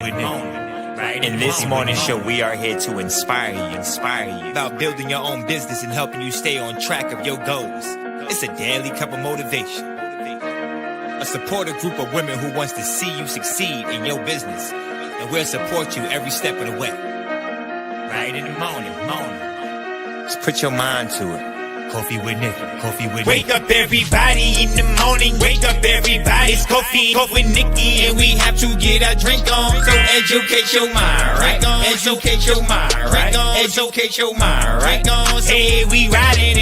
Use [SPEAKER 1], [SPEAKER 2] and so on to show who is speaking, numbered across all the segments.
[SPEAKER 1] In this morning show, we are here to inspire you about building your own business and helping you stay on track of your goals. It's a daily cup of motivation, a supportive group of women who wants to see you succeed in your business, and we'll support you every step of the way. Right in the morning. Just put your mind to it. Coffee with Nikkie. Wake up everybody in the morning. Wake up everybody. It's coffee with Nikkie, and we have to get our drink on. So educate your mind, right? Educate your mind, right? Educate your mind, right? Hey, we riding,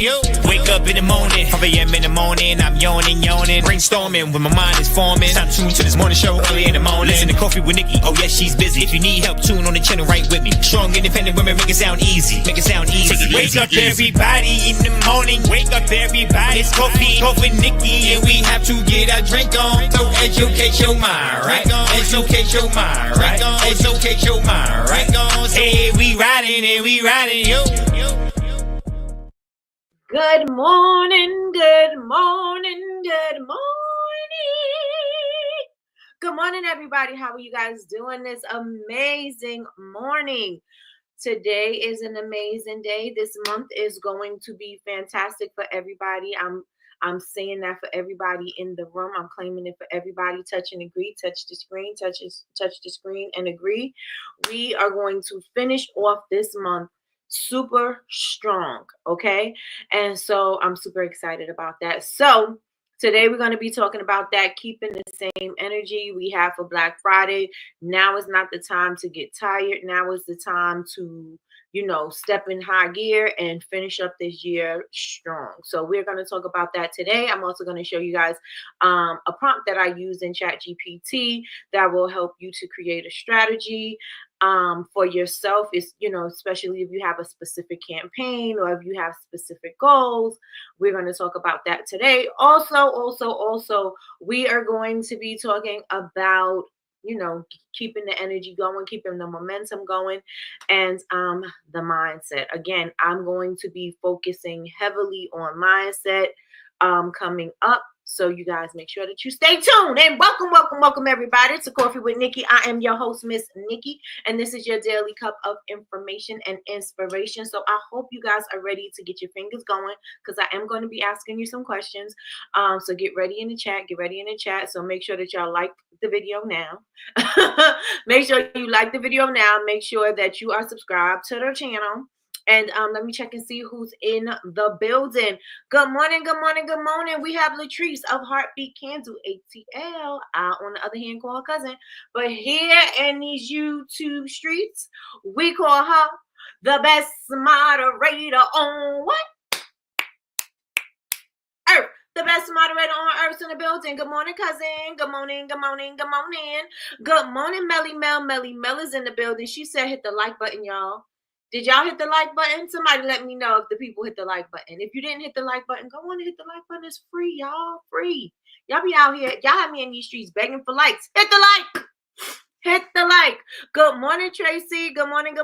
[SPEAKER 1] yo. Wake up in the morning, 5 a.m. in the morning. I'm yawning, brainstorming when my mind is forming. Time to tune to this morning show early in the morning. Listen to Coffee with Nikkie. Oh yes, she's busy. If you need help, tune on the channel right with me. Strong, independent women, make it sound easy. Take it Wake up everybody in the morning. Wake up everybody. It's coffee with Nikkie, and we have to get our drink on. So educate your mind, right? Educate your mind, right? Educate your mind, right? Hey, we riding, yo.
[SPEAKER 2] Good morning. Good morning, everybody. How are you guys doing this amazing morning? Today is an amazing day. This month is going to be fantastic for everybody. I'm saying that for everybody in the room. I'm claiming it for everybody. Touch and agree. Touch the screen. Touch the screen and agree. We are going to finish off this month super strong, okay? And so I'm super excited about that. So today we're going to be talking about that, keeping the same energy we have for Black Friday. Now is not the time to get tired. Now is the time to, step in high gear and finish up this year strong. So we're going to talk about that today. I'm also going to show you guys a prompt that I use in ChatGPT that will help you to create a strategy for yourself. Is, especially if you have a specific campaign or if you have specific goals. We're going to talk about that today. Also, we are going to be talking about, keeping the energy going, keeping the momentum going, and the mindset. Again, I'm going to be focusing heavily on mindset coming up. So you guys make sure that you stay tuned, and welcome everybody to Coffee with Nikkie. I am your host, Miss Nikkie, and this is your daily cup of information and inspiration. So I hope you guys are ready to get your fingers going, because I am going to be asking you some questions. So get ready in the chat. So make sure that y'all like the video now. Make sure you like the video now. Make sure that you are subscribed to the channel. And let me check and see who's in the building. Good morning. We have Latrice of Heartbeat Candle ATL. I, on the other hand, call her cousin. But here in these YouTube streets, we call her the best moderator on what? Earth. The best moderator on Earth in the building. Good morning, cousin. Good morning. Good morning, Melly Mel. Melly Mel is in the building. She said hit the like button, y'all. Did y'all hit the like button? Somebody let me know if the people hit the like button. If you didn't hit the like button, go on and hit the like button. It's free, y'all. Free. Y'all be out here. Y'all have me in these streets begging for likes. Hit the like. Hit the like. Good morning, Tracy. Good morning.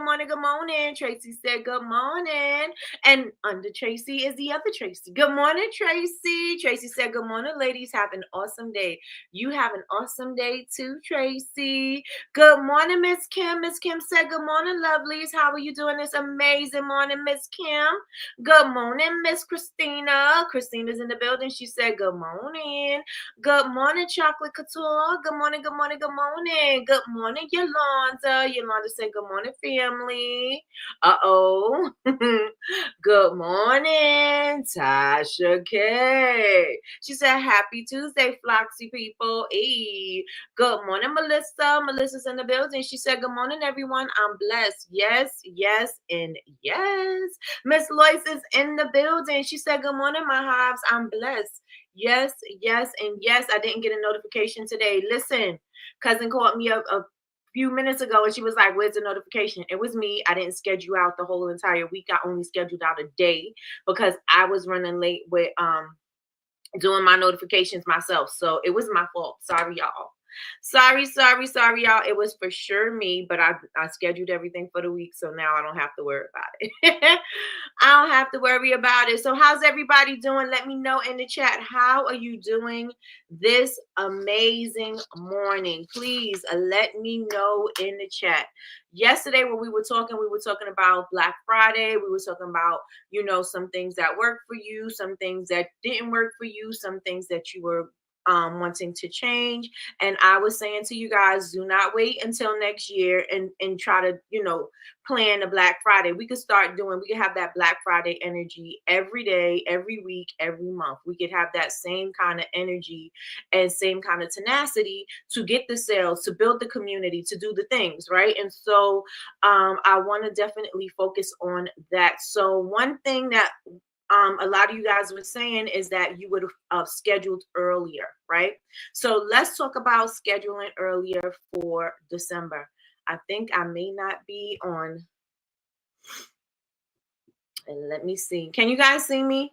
[SPEAKER 2] Tracy said good morning. And under Tracy is the other Tracy. Good morning, Tracy. Tracy said good morning, ladies. Have an awesome day. You have an awesome day too, Tracy. Good morning, Miss Kim. Miss Kim said good morning, lovelies. How are you doing this amazing morning, Miss Kim? Good morning, Miss Christina. Christina's in the building. She said good morning. Good morning, Chocolate Couture. Good morning. Good morning, Yolanda. Yolanda said good morning, family. Uh-oh. Good morning, Tasha K. She said happy Tuesday, Floxy people. Hey. Good morning, Melissa. Melissa's in the building. She said good morning, everyone. I'm blessed. Yes, and yes. Miss Lois is in the building. She said good morning, my hives. I'm blessed. Yes, and yes. I didn't get a notification today. Listen, cousin called me up a few minutes ago and she was like, where's the notification? It was me. I didn't schedule out the whole entire week. I only scheduled out a day because I was running late with doing my notifications myself. So it was my fault. Sorry, y'all. Sorry, y'all. It was for sure me, but I scheduled everything for the week, so now I don't have to worry about it. I don't have to worry about it. So how's everybody doing? Let me know in the chat. How are you doing this amazing morning? Please let me know in the chat. Yesterday when we were talking about Black Friday. We were talking about, some things that worked for you, some things that didn't work for you, some things that you were wanting to change. And I was saying to you guys, do not wait until next year and try to, plan a Black Friday. We could have that Black Friday energy every day, every week, every month. We could have that same kind of energy and same kind of tenacity to get the sales, to build the community, to do the things, right? And so I want to definitely focus on that. So one thing that a lot of you guys were saying is that you would have scheduled earlier, right? So let's talk about scheduling earlier for December. I think I may not be on. And let me see. Can you guys see me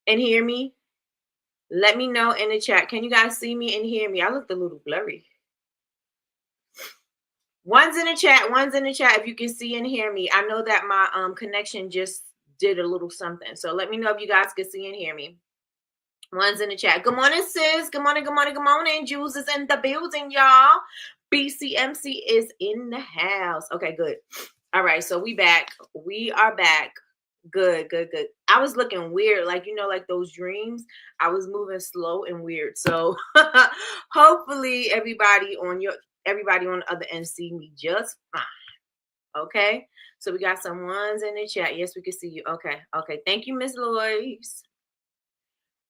[SPEAKER 2] and hear me? Let me know in the chat. Can you guys see me and hear me? I looked a little blurry. One's in the chat. If you can see and hear me. I know that my connection just did a little something. So let me know if you guys can see and hear me. One's in the chat. Good morning, sis. Good morning. Jules is in the building, y'all. BCMC is in the house. Okay, good. All right, so we back. We are back. Good. I was looking weird, like like those dreams. I was moving slow and weird. So hopefully everybody on the other end see me just fine. Okay. So we got some ones in the chat. Yes, we can see you. Okay. Thank you, Miss Lois.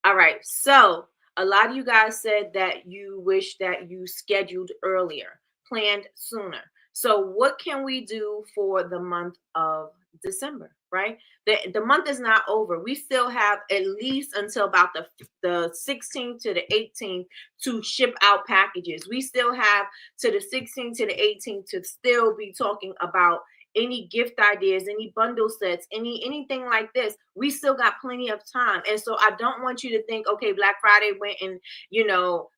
[SPEAKER 2] All right. So a lot of you guys said that you wish that you scheduled earlier, planned sooner. So what can we do for the month of December, right? The month is not over. We still have at least until about the 16th to the 18th to ship out packages. We still have to the 16th to the 18th to still be talking about any gift ideas, any bundle sets, anything like this. We still got plenty of time. And so I don't want you to think, okay, Black Friday went and,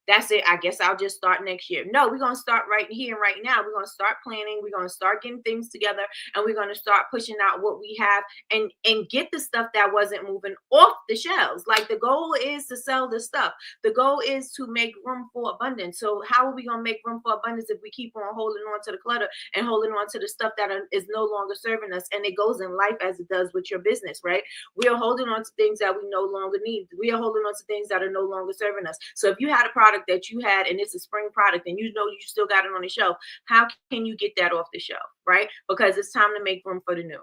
[SPEAKER 2] that's it. I guess I'll just start next year. No, we're going to start right here and right now. We're going to start planning. We're going to start getting things together, and we're going to start pushing out what we have and get the stuff that wasn't moving off the shelves. Like, the goal is to sell the stuff. The goal is to make room for abundance. So how are we going to make room for abundance if we keep on holding on to the clutter and holding on to the stuff that is no longer serving us? And it goes in life as it does with your business, right? We are holding on to things that we no longer need. We are holding on to things that are no longer serving us. So if you had a product that you had and it's a spring product and you still got it on the shelf, how can you get that off the shelf, right? Because it's time to make room for the new.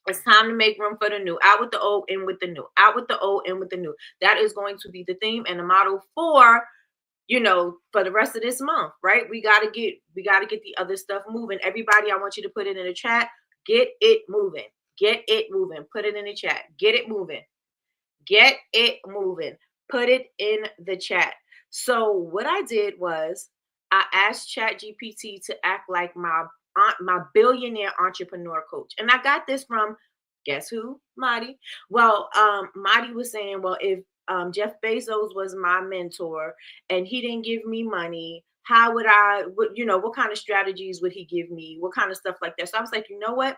[SPEAKER 2] It's time to make room for the new. Out with the old, in with the new. Out with the old, in with the new. That is going to be the theme and the model for for the rest of this month, right? We gotta get the other stuff moving. Everybody, I want you to put it in the chat. Get it moving. Get it moving. Put it in the chat. Get it moving. Get it moving. Put it in the chat. So what I did was I asked ChatGPT to act like my billionaire entrepreneur coach. And I got this from, guess who? Marty. Well, Marty was saying, well, if Jeff Bezos was my mentor and he didn't give me money, how would what kind of strategies would he give me? What kind of stuff like that? So I was like, you know what?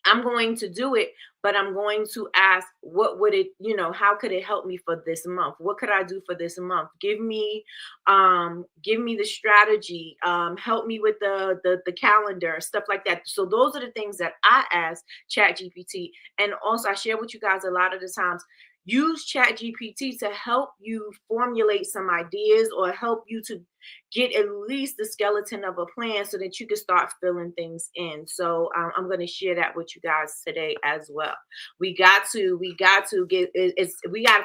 [SPEAKER 2] I'm going to do it, but I'm going to ask, what would it, how could it help me for this month? What could I do for this month? Give me the strategy, help me with the calendar, stuff like that. So those are the things that I ask ChatGPT. And also I share with you guys a lot of the times, use ChatGPT to help you formulate some ideas or help you to get at least the skeleton of a plan so that you can start filling things in. So I'm going to share that with you guys today as well. We got to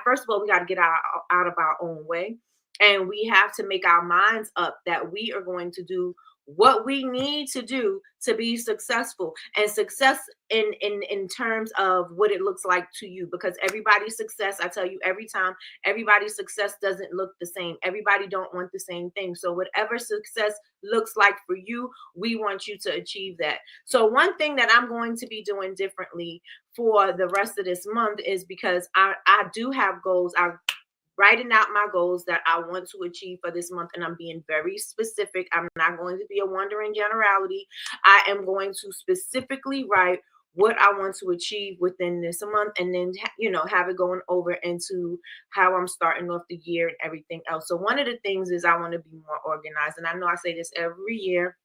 [SPEAKER 2] first of all, we got to get out of our own way. And we have to make our minds up that we are going to do what we need to do to be successful, and success in terms of what it looks like to you, because everybody's success, I tell you every time, everybody's success doesn't look the same. Everybody don't want the same thing. So whatever success looks like for you, we want you to achieve that. So one thing that I'm going to be doing differently for the rest of this month is, because I do have goals. writing out my goals that I want to achieve for this month, and I'm being very specific. I'm not going to be a wandering generality. I am going to specifically write what I want to achieve within this month, and then have it going over into how I'm starting off the year and everything else. So one of the things is I want to be more organized, and I know I say this every year.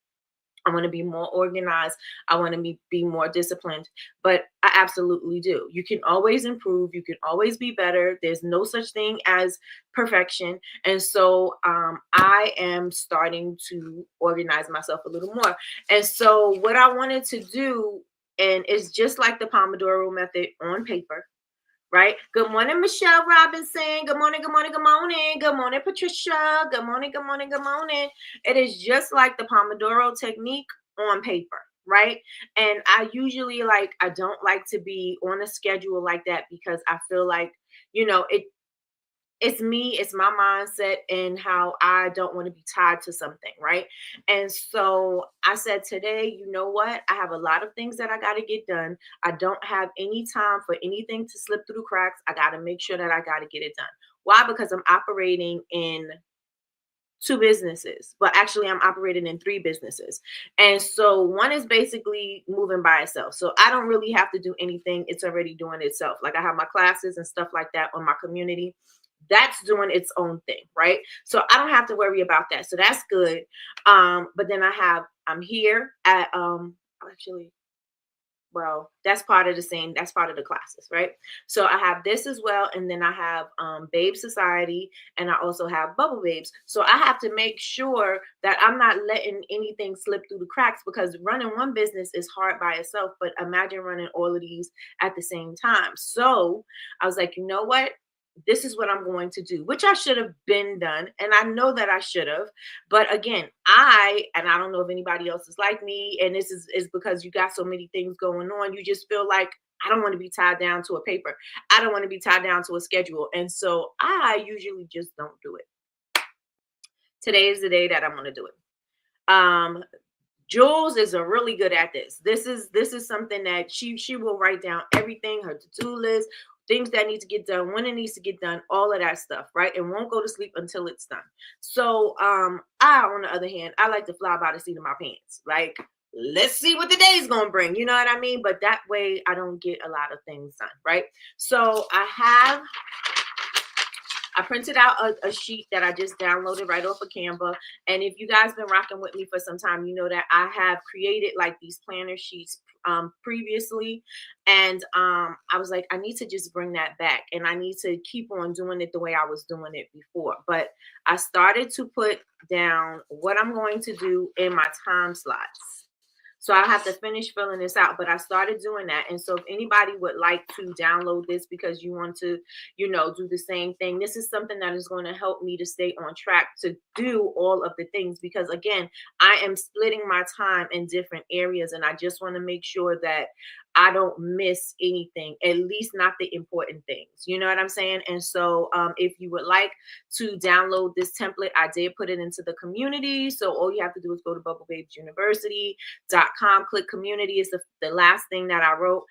[SPEAKER 2] I want to be more organized. I want to be more disciplined, but I absolutely do. You can always improve. You can always be better. There's no such thing as perfection. And so I am starting to organize myself a little more. And so what I wanted to do, and it's just like the Pomodoro method on paper, right? Good morning, Michelle Robinson. Good morning, good morning, good morning. Good morning, Patricia. Good morning, good morning, good morning. It is just like the Pomodoro technique on paper, right? And I usually I don't like to be on a schedule like that because I feel like, it's me, it's my mindset and how I don't want to be tied to something, right? And so I said today, you know what? I have a lot of things that I got to get done. I don't have any time for anything to slip through the cracks. I got to make sure that I got to get it done. Why? Because I'm operating in two businesses, but actually I'm operating in three businesses. And so one is basically moving by itself. So I don't really have to do anything. It's already doing itself. Like I have my classes and stuff like that on my community. That's doing its own thing, right? So I don't have to worry about that. So that's good. But then I'm here at actually well, that's part of that's part of the classes, right? So I have this as well, and then I have Babe Society, and I also have Bubble Babes. So I have to make sure that I'm not letting anything slip through the cracks, because running one business is hard by itself, but imagine running all of these at the same time. So I was like, you know what? This is what I'm going to do, which I should have been done. And I know that I should have. But again, I don't know if anybody else is like me. And this is because you got so many things going on. You just feel like I don't want to be tied down to a paper. I don't want to be tied down to a schedule. And so I usually just don't do it. Today is the day that I'm going to do it. Jules is a really good at this. This is something that she will write down everything, her to-do list, things that need to get done, when it needs to get done, all of that stuff, right? And won't go to sleep until it's done. So I, on the other hand, I like to fly by the seat of my pants. Like, let's see what the day's gonna bring. You know what I mean? But that way I don't get a lot of things done, right? So I printed out a sheet that I just downloaded right off of Canva. And if you guys been rocking with me for some time, you know that I have created like these planner sheets previously. And I was like, I need to just bring that back, and I need to keep on doing it the way I was doing it before. But I started to put down what I'm going to do in my time slots. So I have to finish filling this out, but I started doing that. And so if anybody would like to download this because you want to, do the same thing, this is something that is going to help me to stay on track to do all of the things. Because again, I am splitting my time in different areas, and I just want to make sure that I don't miss anything, at least not the important things. You know what I'm saying? And so if you would like to download this template, I did put it into the community. So all you have to do is go to bubblebabesuniversity.com, click community. It's the last thing that I wrote.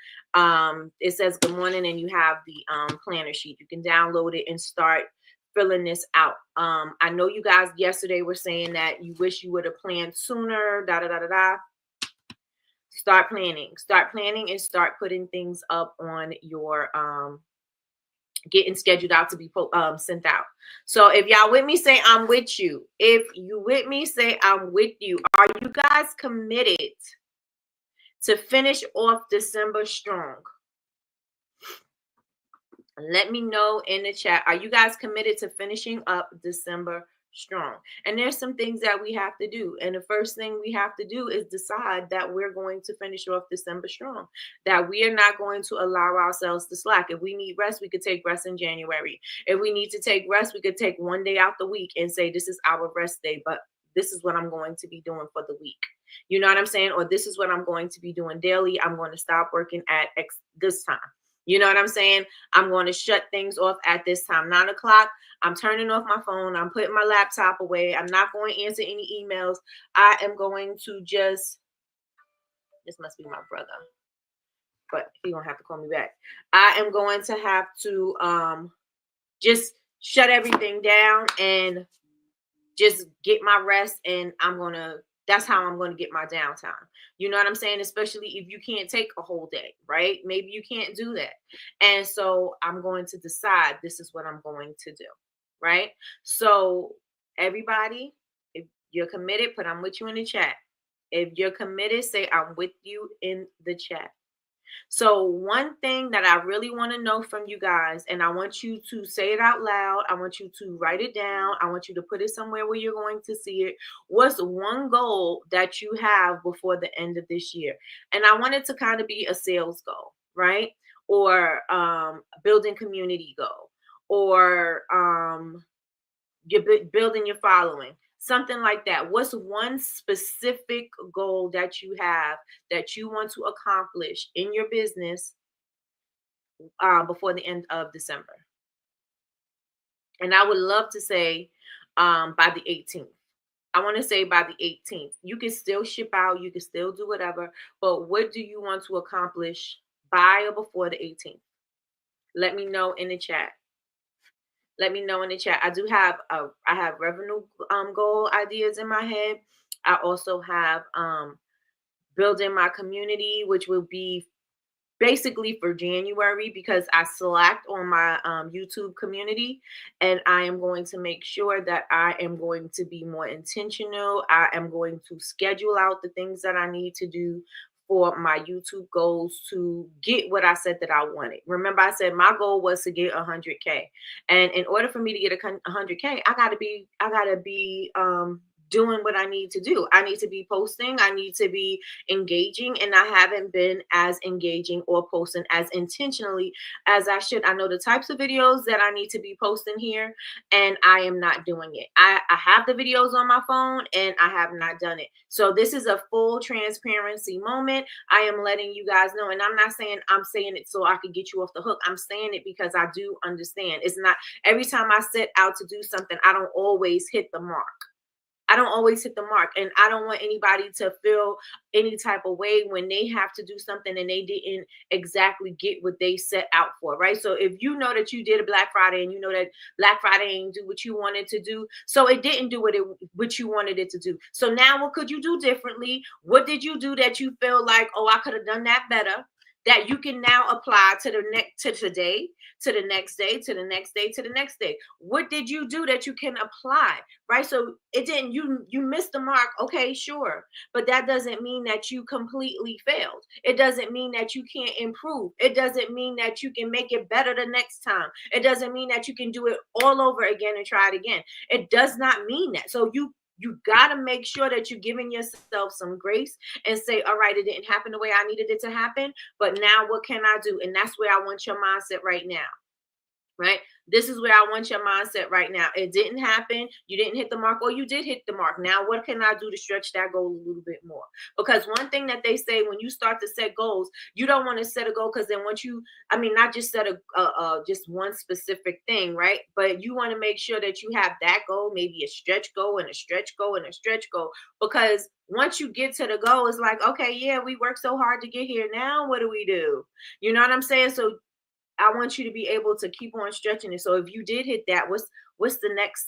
[SPEAKER 2] It says good morning, and you have the planner sheet. You can download it and start filling this out. I know you guys yesterday were saying that you wish you would have planned sooner, Start planning and start putting things up on your getting scheduled out to be sent out. So if y'all with me, say I'm with you. If you with me, say I'm with you. Are you guys committed to finish off December strong? Let me know in the chat. Are you guys committed to finishing up December strong? And there's some things that we have to do. And the first thing we have to do is decide that we're going to finish off December strong, that we are not going to allow ourselves to slack. If we need rest, we could take rest in January. If we need to take rest, we could take one day out the week and say, this is our rest day, but this is what I'm going to be doing for the week. You know what I'm saying? Or this is what I'm going to be doing daily. I'm going to stop working at this time. You know what I'm saying? I'm going to shut things off at this time, 9 o'clock. I'm turning off my phone. I'm putting my laptop away. I'm not going to answer any emails. I am going to this must be my brother, but he gonna have to call me back. I am going to have to just shut everything down and just get my rest, and that's how I'm gonna get my downtime. You know what I'm saying? Especially if you can't take a whole day, right? Maybe you can't do that. And so I'm going to decide this is what I'm going to do. Right? So everybody, if you're committed, put I'm with you in the chat. If you're committed, say I'm with you in the chat. So, one thing that I really want to know from you guys, and I want you to say it out loud, I want you to write it down, I want you to put it somewhere where you're going to see it. What's one goal that you have before the end of this year? And I want it to kind of be a sales goal, right? Or building community goal, or you're building your following, something like that. What's one specific goal that you have that you want to accomplish in your business before the end of December? And I would love to say by the 18th. I want to say by the 18th. You can still ship out, you can still do whatever, but what do you want to accomplish by or before the 18th? Let me know in the chat. Let me know in the chat. I have revenue goal ideas in my head. I also have building my community, which will be basically for January, because I slacked on my YouTube community, and I am going to make sure that I am going to be more intentional. I am going to schedule out the things that I need to do for my YouTube goals to get what I said that I wanted. Remember, I said my goal was to get 100K, and in order for me to get 100K, I gotta be doing what I need to do. I need to be posting. I need to be engaging, and I haven't been as engaging or posting as intentionally as I should. I know the types of videos that I need to be posting here, and I am not doing it. I have the videos on my phone, and I have not done it. So this is a full transparency moment. I am letting you guys know, and I'm not saying I'm saying it so I could get you off the hook. I'm saying it because I do understand. It's not every time I set out to do something, I don't always hit the mark. I don't always hit the mark, and I don't want anybody to feel any type of way when they have to do something and they didn't exactly get what they set out for, right? So if you know that you did a Black Friday and you know that Black Friday ain't do what you wanted to do, so it didn't do what you wanted it to do. So now what could you do differently? What did you do that you feel like, oh, I could have done that better? That you can now apply to the next, to today, to the next day, to the next day, to the next day. What did you do that you can apply? Right? So it didn't, you missed the mark. Okay, sure. But that doesn't mean that you completely failed. It doesn't mean that you can't improve. It doesn't mean that you can make it better the next time. It doesn't mean that you can do it all over again and try it again. It does not mean that. So you got to make sure that you're giving yourself some grace and say, all right, it didn't happen the way I needed it to happen, but now what can I do? And that's where I want your mindset right now. Right? This is where I want your mindset right now. It didn't happen. You didn't hit the mark, or you did hit the mark. Now, what can I do to stretch that goal a little bit more? Because one thing that they say when you start to set goals, you don't want to set a goal because then once you, I mean, not just set just one specific thing, right? But you want to make sure that you have that goal, maybe a stretch goal and a stretch goal and a stretch goal. Because once you get to the goal, it's like, okay, yeah, we worked so hard to get here. Now, what do we do? You know what I'm saying? So I want you to be able to keep on stretching it. So if you did hit that, what's the next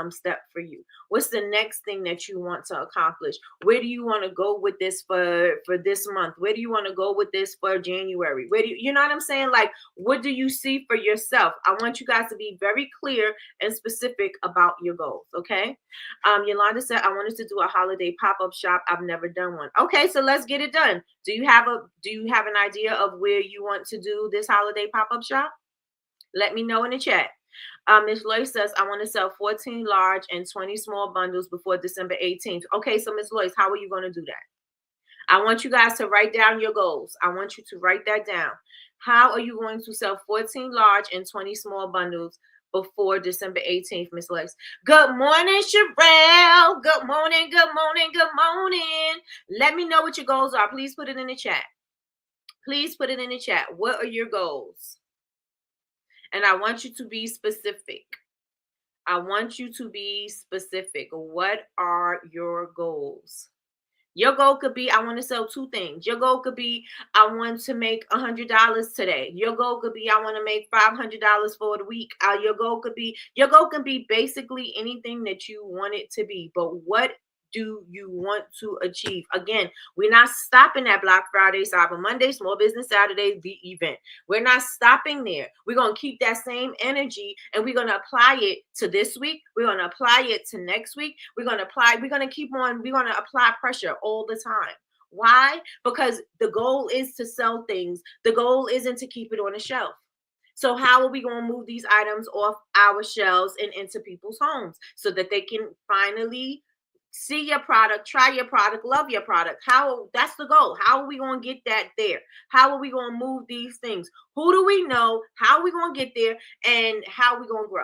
[SPEAKER 2] step for you? What's the next thing that you want to accomplish? Where do you want to go with this for this month? Where do you want to go with this for January? Where do you know what I'm saying? Like, what do you see for yourself? I want you guys to be very clear and specific about your goals. Okay. Yolanda said, I wanted to do a holiday pop-up shop. I've never done one. Okay, so let's get it done. Do you have an idea of where you want to do this holiday pop-up shop? Let me know in the chat. Ms. Lois says, I want to sell 14 large and 20 small bundles before December 18th. Okay, so Ms. Lois, how are you going to do that? I want you guys to write down your goals. I want you to write that down. How are you going to sell 14 large and 20 small bundles before December 18th, Miss Lex? Good morning, Sherelle. Good morning, good morning, good morning. Let me know what your goals are. Please put it in the chat. Please put it in the chat. What are your goals? And I want you to be specific. I want you to be specific. What are your goals? Your goal could be, I want to sell 2 things. Your goal could be, I want to make $100 today. Your goal could be, I want to make $500 for the week. Your goal can be basically anything that you want it to be. But what do you want to achieve? Again, we're not stopping at Black Friday, Cyber Monday, Small Business Saturday, the event. We're not stopping there. We're going to keep that same energy and we're going to apply it to this week. We're going to apply it to next week. We're going to apply pressure all the time. Why? Because the goal is to sell things. The goal isn't to keep it on a shelf. So how are we going to move these items off our shelves and into people's homes so that they can finally see your product, try your product, love your product? That's the goal. How are we going to get that there? How are we going to move these things? Who do we know? How are we going to get there? And how are we going to grow?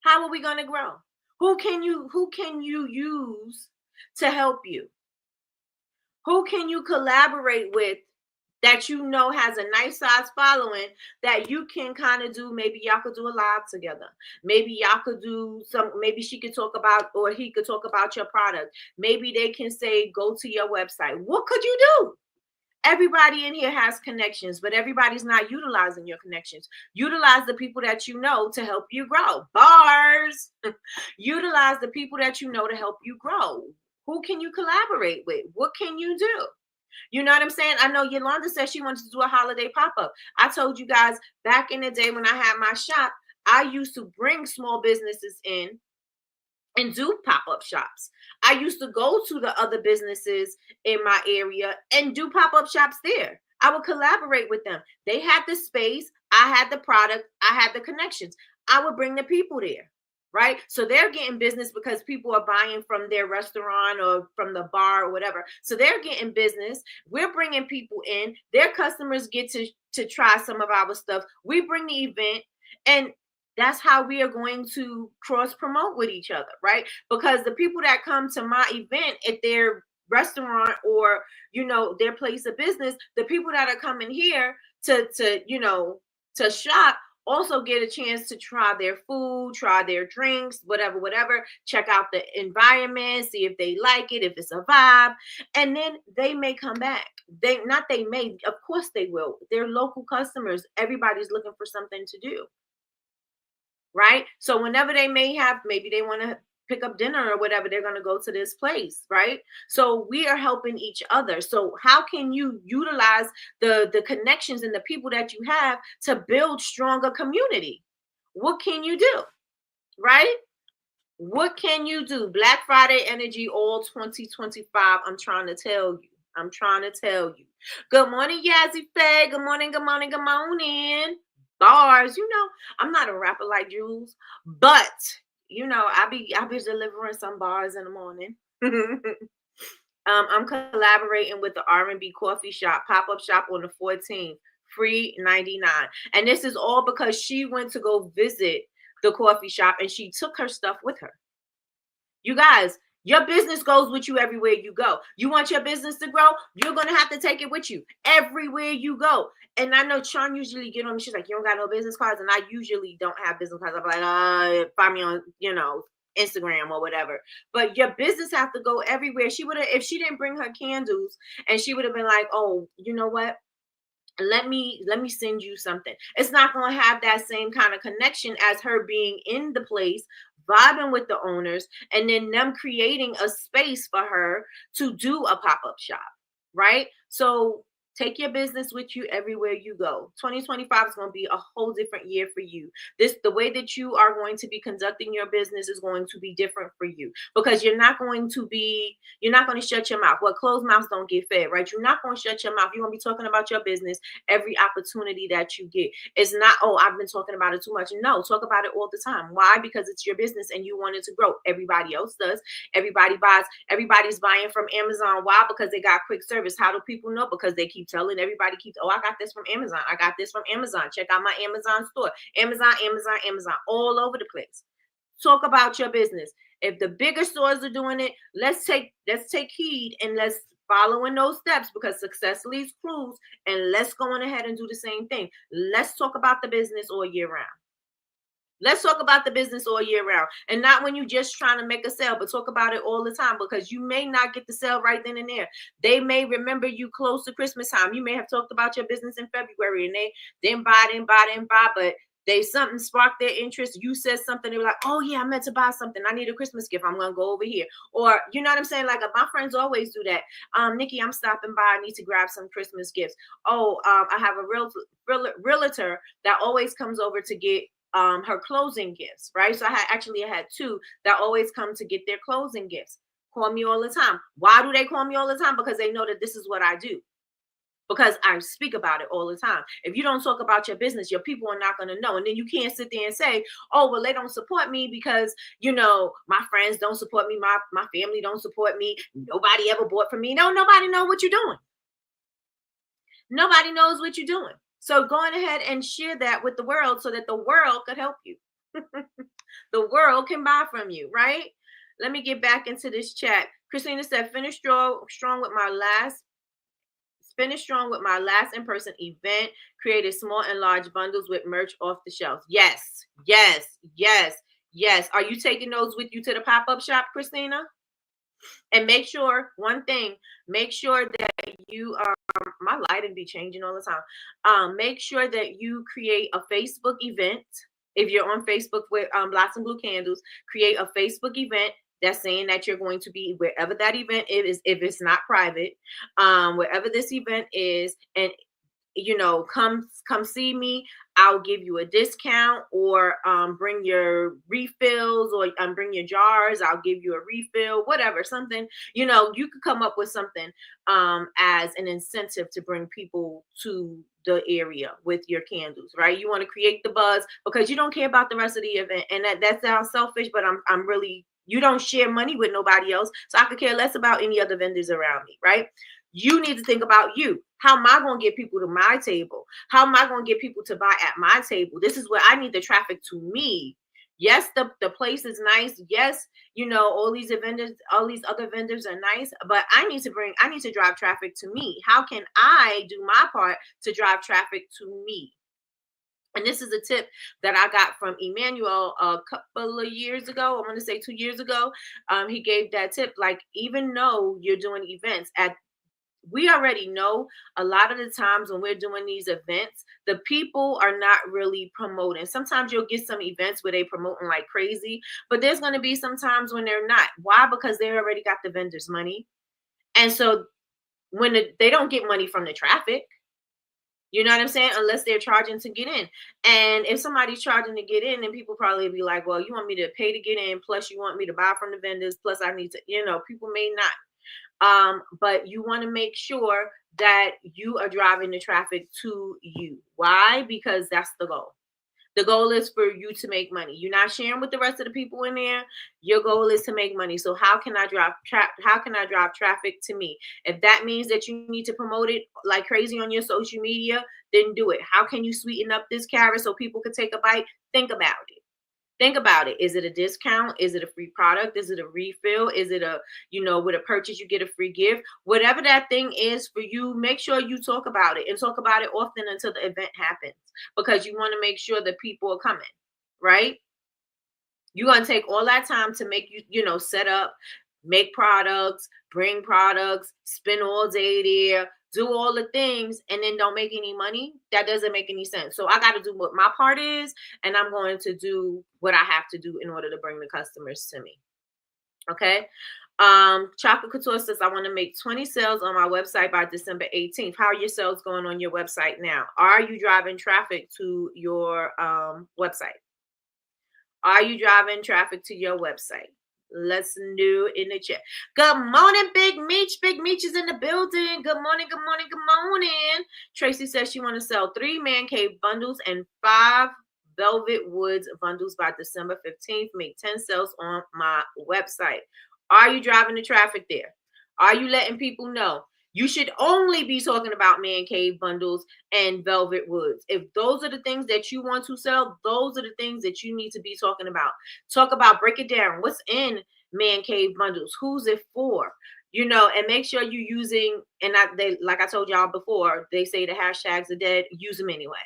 [SPEAKER 2] How are we going to grow? Who can you use to help you? Who can you collaborate with that you know has a nice size following that you can kind of do? Maybe y'all could do a live together. Maybe y'all could do maybe she could talk about, or he could talk about your product. Maybe they can say, go to your website. What could you do? Everybody in here has connections, but everybody's not utilizing your connections. Utilize the people that you know to help you grow. Bars. Utilize the people that you know to help you grow. Who can you collaborate with? What can you do? You know what I'm saying? I know Yolanda said she wanted to do a holiday pop-up. I told you guys back in the day when I had my shop, I used to bring small businesses in and do pop-up shops. I used to go to the other businesses in my area and do pop-up shops there. I would collaborate with them. They had the space, I had the product, I had the connections. I would bring the people there, right? So they're getting business because people are buying from their restaurant or from the bar or whatever. So they're getting business. We're bringing people in. Their customers get to try some of our stuff. We bring the event, and that's how we are going to cross promote with each other, right? Because the people that come to my event at their restaurant or their place of business, the people that are coming here to shop also get a chance to try their food, try their drinks, whatever, check out the environment, see if they like it, if it's a vibe, and then they may come back. Of course they will. They're local customers. Everybody's looking for something to do. Right? So whenever maybe they want to pick up dinner or whatever, they're going to go to this place, right? So we are helping each other. So how can you utilize the connections and the people that you have to build stronger community? What can you do? Right? What can you do? Black Friday energy all 2025. I'm trying to tell you. Good morning, Yazzie Faye. Good morning. Bars. I'm not a rapper like Jules, but I be delivering some bars in the morning. I'm collaborating with the R&B coffee shop, pop-up shop on the 14th, free 99. And this is all because she went to go visit the coffee shop and she took her stuff with her. You guys, your business goes with you everywhere you go. You want your business to grow? You're going to have to take it with you everywhere you go. And I know Sean usually get on me. She's like, you don't got no business cards? And I usually don't have business cards. I'm like, find me on, Instagram or whatever. But your business have to go everywhere. She would have, if she didn't bring her candles, and she would have been like, oh, you know what? Let me send you something. It's not going to have that same kind of connection as her being in the place, vibing with the owners, and then them creating a space for her to do a pop-up shop, right? So take your business with you everywhere you go. 2025 is going to be a whole different year for you. The way that you are going to be conducting your business is going to be different for you, because you're not going to shut your mouth. Well, closed mouths don't get fed, right? You're not going to shut your mouth. You're going to be talking about your business every opportunity that you get. It's not, oh, I've been talking about it too much. No, talk about it all the time. Why? Because it's your business and you want it to grow. Everybody else does. Everybody buys. Everybody's buying from Amazon. Why? Because they got quick service. How do people know? Because they keep telling everybody, oh, I got this from Amazon. I got this from Amazon. Check out my Amazon store. Amazon, all over the place. Talk about your business. If the bigger stores are doing it, let's take heed and let's follow in those steps, because success leaves clues, and let's go on ahead and do the same thing. Let's talk about the business all year round. Let's talk about the business all year round, and not when you're just trying to make a sale, but talk about it all the time, because you may not get the sale right then and there. They may remember you close to Christmas time. You may have talked about your business in February and they didn't buy, but they something sparked their interest. You said something, they were like, oh yeah, I meant to buy something. I need a Christmas gift. I'm gonna go over here. Or you know what I'm saying? Like my friends always do that. Nikki, I'm stopping by. I need to grab some Christmas gifts. Oh, I have a realtor that always comes over to get her closing gifts, right? So I had two that always come to get their closing gifts. Call me all the time. Why do they call me all the time? Because they know that this is what I do, because I speak about it all the time. If you don't talk about your business, your people are not going to know. And then you can't sit there and say, oh, well, they don't support me because, you know, my friends don't support me. My family don't support me. Nobody ever bought from me. No, nobody knows what you're doing. Nobody knows what you're doing. So going ahead and share that with the world so that the world could help you. The world can buy from you, right? Let me get back into this chat. Christina said, finish strong with my last in-person event. Created small and large bundles with merch off the shelves. Yes. Are you taking those with you to the pop-up shop, Christina? And make sure, one thing, make sure that you my lighting be changing all the time. Make sure that you create a Facebook event. If you're on Facebook with Lots and Blue Candles, create a Facebook event that's saying that you're going to be wherever that event is, if it's not private, wherever this event is, and you know, come see me. I'll give you a discount, or bring your refills, or bring your jars. I'll give you a refill, whatever, something, you know, you could come up with something as an incentive to bring people to the area with your candles, right? You want to create the buzz because you don't care about the rest of the event. And that sounds selfish, but I'm really, you don't share money with nobody else. So I could care less about any other vendors around me, right? You need to think about you. How am I going to get people to my table? How am I going to get people to buy at my table? This is where I need the traffic to me. Yes, the place is nice. Yes, you know, all these other vendors are nice, but I need to drive traffic to me. How can I do my part to drive traffic to me? And this is a tip that I got from Emmanuel a couple of years ago. I want to say 2 years ago. He gave that tip. Like, even though you're doing events we already know a lot of the times when we're doing these events, the people are not really promoting. Sometimes you'll get some events where they promoting like crazy, but there's going to be some times when they're not. Why? Because they already got the vendors' money. And so when they don't get money from the traffic, you know what I'm saying? Unless they're charging to get in. And if somebody's charging to get in, then people probably be like, well, you want me to pay to get in, plus you want me to buy from the vendors, plus I need to, you know, people may not. But you want to make sure that you are driving the traffic to you. Why? Because that's the goal. The goal is for you to make money. You're not sharing with the rest of the people in there. Your goal is to make money. So how can I drive traffic to me? If that means that you need to promote it like crazy on your social media, then do it. How can you sweeten up this carrot so people can take a bite? Think about it. Think about it. Is it a discount? Is it a free product? Is it a refill? Is it a, you know, with a purchase, you get a free gift? Whatever that thing is for you, make sure you talk about it, and talk about it often until the event happens, because you want to make sure that people are coming, right? You're going to take all that time to make you know, set up, make products, bring products, spend all day there, do all the things, and then don't make any money. That doesn't make any sense. So I got to do what my part is, and I'm going to do what I have to do in order to bring the customers to me. Okay. Chocolate Couture says, I want to make 20 sales on my website by December 18th. How are your sales going on your website now? Are you driving traffic to your website? Are you driving traffic to your website? Let's do in the chat. Good morning, Big Meech. Big Meech is in the building. Good morning, good morning, good morning. Tracy says she want to sell 3 man cave bundles and 5 velvet woods bundles by December 15th. Make 10 sales on my website. Are you driving the traffic there? Are you letting people know? You should only be talking about man cave bundles and velvet woods. If those are the things that you want to sell, those are the things that you need to be talking about. Talk about, break it down. What's in man cave bundles? Who's it for? You know, and make sure you're using, and they, like I told y'all before, they say the hashtags are dead. Use them anyway.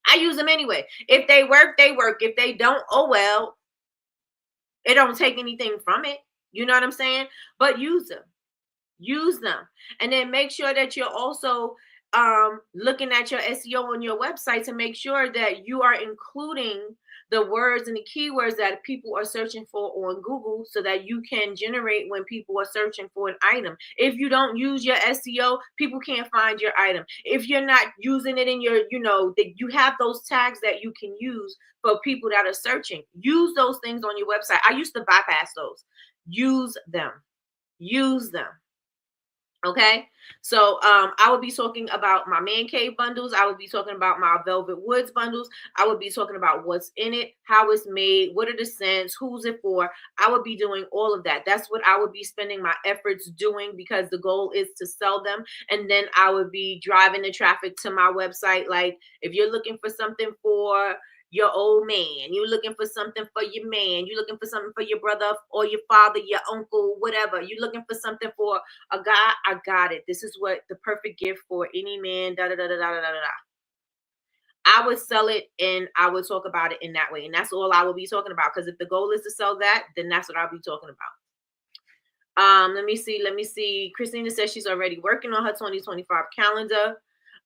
[SPEAKER 2] I use them anyway. If they work, they work. If they don't, oh well. It don't take anything from it. You know what I'm saying? But use them. Use them. And then make sure that you're also looking at your SEO on your website to make sure that you are including the words and the keywords that people are searching for on Google so that you can generate when people are searching for an item. If you don't use your SEO, people can't find your item. If you're not using it in your, you have those tags that you can use for people that are searching. Use those things on your website. I used to bypass those. Use them. Use them. Okay, so I will be talking about my man cave bundles. I will be talking about my velvet woods bundles. I will be talking about what's in it, how it's made, what are the scents, who's it for. I would be doing all of that. That's what I would be spending my efforts doing because the goal is to sell them. And then I would be driving the traffic to my website. Like if you're looking for something for your old man, you're looking for something for your man, you're looking for something for your brother or your father, your uncle, whatever, you're looking for something for a guy, I got it. This is what the perfect gift for any man, da da da da da da da da. I would sell it and I would talk about it in that way. And that's all I will be talking about. Because if the goal is to sell that, then that's what I'll be talking about. Let me see. Christina says she's already working on her 2025 calendar.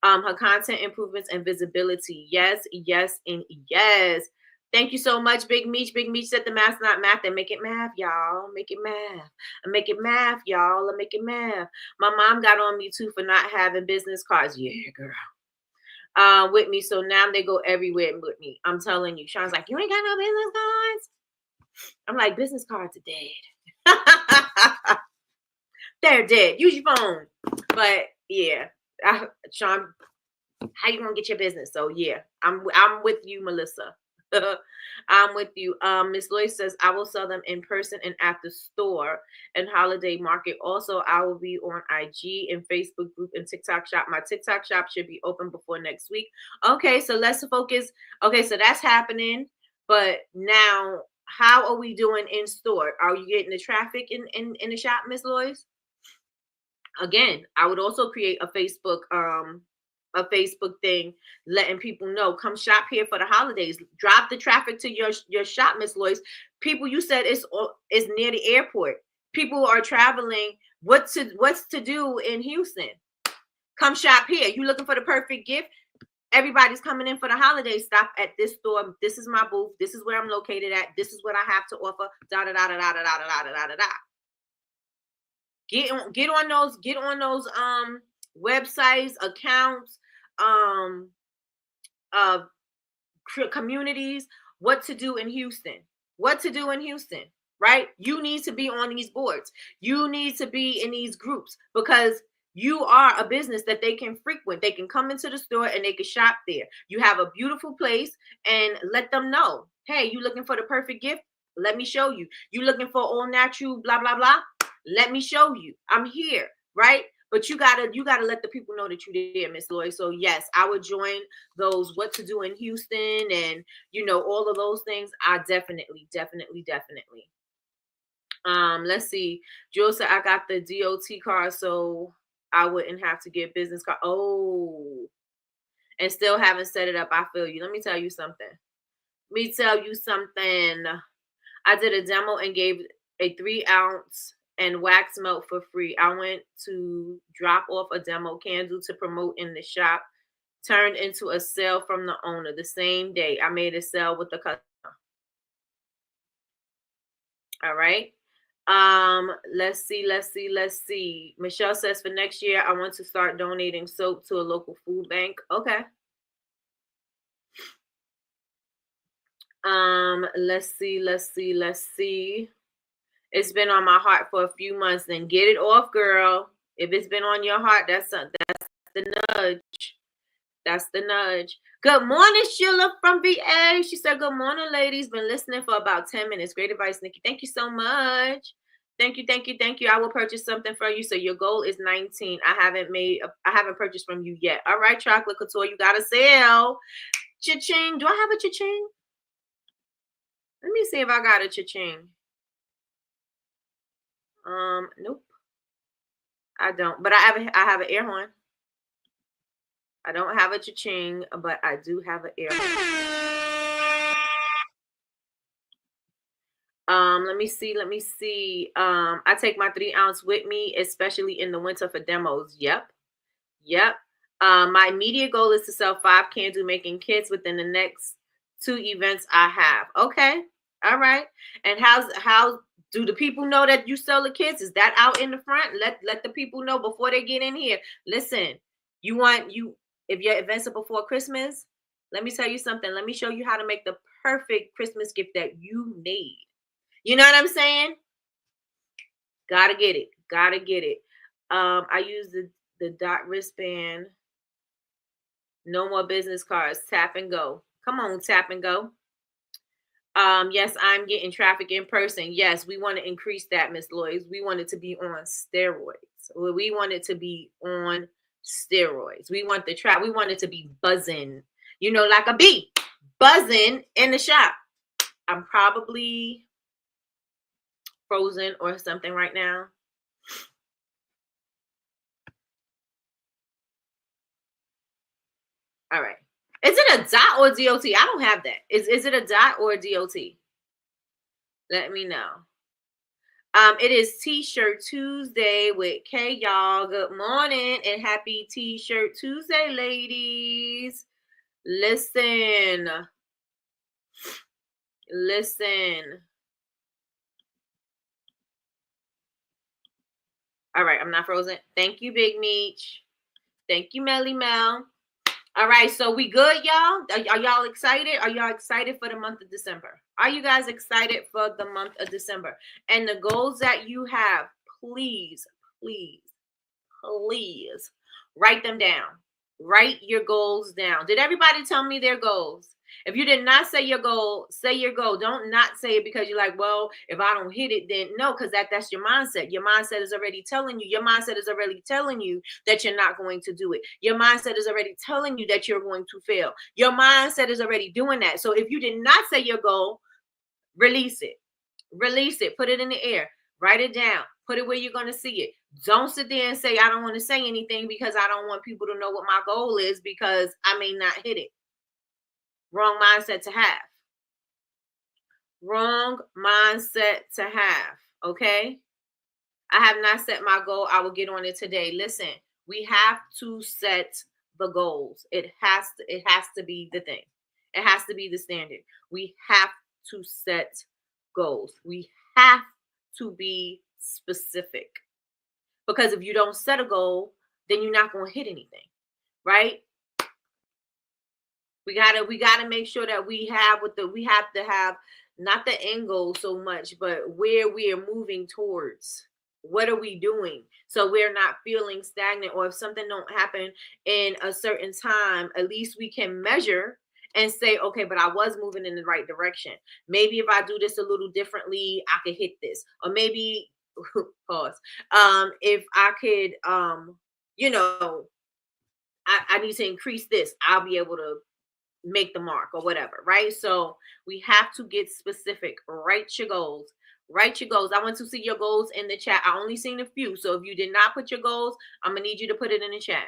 [SPEAKER 2] Her content improvements and visibility. Yes, yes, and yes. Thank you so much, Big Meech. Big Meech said the math's not math. And make it math, y'all. Make it math. Make it math, y'all. Make it math. My mom got on me too for not having business cards. Yeah, girl. With me. So now they go everywhere with me. I'm telling you. Sean's like, you ain't got no business cards? I'm like, business cards are dead. They're dead. Use your phone. But yeah. Sean, how you gonna get your business? So yeah, I'm with you, Melissa. I'm with you. Miss Loy says I will sell them in person and at the store and holiday market. Also, I will be on IG and Facebook group and TikTok shop. My TikTok shop should be open before next week. Okay, so let's focus. Okay, so that's happening. But now, how are we doing in store? Are you getting the traffic in the shop, Miss Loy's? Again, I would also create a Facebook thing letting people know, come shop here for the holidays. Drop the traffic to your shop, Miss Lois. People, you said it's near the airport. People are traveling. What's to do in Houston? Come shop here. You looking for the perfect gift? Everybody's coming in for the holidays. Stop at this store. This is my booth. This is where I'm located at. This is what I have to offer. Da da da da da da da da da da da. Get on those websites, accounts, communities. What to do in Houston? Right? You need to be on these boards. You need to be in these groups because you are a business that they can frequent. They can come into the store and they can shop there. You have a beautiful place and let them know, hey, you looking for the perfect gift? Let me show you. You looking for all natural, blah, blah, blah? Let me show you. I'm here, right? But you gotta let the people know that you're there, Miss Lloyd. So yes, I would join those what to do in Houston and all of those things. I definitely. Let's see. Joe said I got the DOT card, so I wouldn't have to get business card. Oh, and still haven't set it up. I feel you. Let me tell you something. I did a demo and gave a 3-ounce and wax melt for free. I went to drop off a demo candle to promote in the shop. Turned into a sale from the owner the same day. I made a sale with the customer. All right. Let's see. Michelle says for next year, I want to start donating soap to a local food bank. Okay. Let's see. It's been on my heart for a few months. Then get it off, girl. If it's been on your heart, that's the nudge. That's the nudge. Good morning, Sheila from VA. She said, good morning, ladies. Been listening for about 10 minutes. Great advice, Nikki. Thank you so much. Thank you. I will purchase something for you. So your goal is 19. I haven't purchased from you yet. All right, Chocolate Couture, you got to sell. Cha-ching. Do I have a cha-ching? Let me see if I got a cha-ching. Nope. I don't. But I have an air horn. I don't have a cha-ching, but I do have an air horn. Let me see. Let me see. I take my 3 ounce with me, especially in the winter for demos. Yep. Yep. My immediate goal is to sell 5 candle making kits within the next 2 events I have. Okay. All right. And how do the people know that you sell the kits? Is that out in the front? Let the people know before they get in here. Listen, if your events are before Christmas, let me tell you something. Let me show you how to make the perfect Christmas gift that you need. You know what I'm saying? Gotta get it. Gotta get it. I use the dot wristband. No more business cards. Tap and go. Come on, tap and go. Yes, I'm getting traffic in person. Yes, we want to increase that, Miss Lloyd. We want it to be on steroids. We want it to be on steroids. We want we want it to be buzzing, like a bee buzzing in the shop. I'm probably frozen or something right now. All right. Is it a dot or DOT? I don't have that. Is it a dot or a DOT? Let me know. It is T-shirt Tuesday with K, y'all. Good morning and happy T-shirt Tuesday, ladies. Listen. All right, I'm not frozen. Thank you, Big Meech. Thank you, Melly Mel. All right, so we good, y'all? Are y'all excited? Are y'all excited for the month of December? Are you guys excited for the month of December? And the goals that you have, please, please, please write them down. Write your goals down. Did everybody tell me their goals? If you did not say your goal, say your goal. Don't not say it because you're like, well, if I don't hit it, then no, because that's your mindset. Your mindset is already telling you. Your mindset is already telling you that you're not going to do it. Your mindset is already telling you that you're going to fail. Your mindset is already doing that. So if you did not say your goal, release it. Release it. Put it in the air. Write it down. Put it where you're going to see it. Don't sit there and say, I don't want to say anything because I don't want people to know what my goal is because I may not hit it. Wrong mindset to have. Wrong mindset to have. Okay? I have not set my goal. I will get on it today. Listen, we have to set the goals. It has to be the thing. It has to be the standard. We have to set goals. We have to be specific. Because if you don't set a goal, then you're not going to hit anything. Right? We gotta make sure that we have to have not the end goal so much, but where we are moving towards. What are we doing? So we're not feeling stagnant, or if something don't happen in a certain time, at least we can measure and say, okay, but I was moving in the right direction. Maybe if I do this a little differently, I could hit this. Or maybe pause. If I could I need to increase this, I'll be able to make the mark or whatever, right? So we have to get specific. Write your goals. Write your goals. I want to see your goals in the chat. I only seen a few. So if you did not put your goals, I'm going to need you to put it in the chat.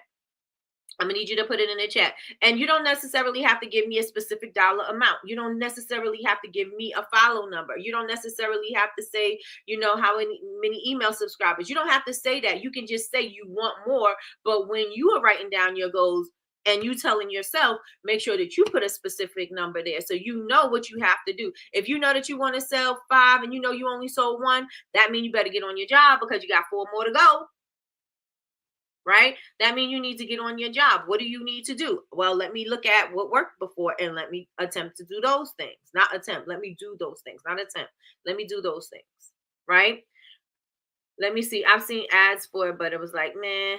[SPEAKER 2] I'm going to need you to put it in the chat. And you don't necessarily have to give me a specific dollar amount. You don't necessarily have to give me a follow number. You don't necessarily have to say, how many email subscribers. You don't have to say that. You can just say you want more. But when you are writing down your goals, and you telling yourself, make sure that you put a specific number there so you know what you have to do. If you know that you want to sell 5 and you only sold 1, that means you better get on your job because you got 4 more to go. Right? That means you need to get on your job. What do you need to do? Well, let me look at what worked before and let me attempt to do those things. Not attempt. Let me do those things. Not attempt. Let me do those things. Right? Let me see. I've seen ads for it, but it was like, meh.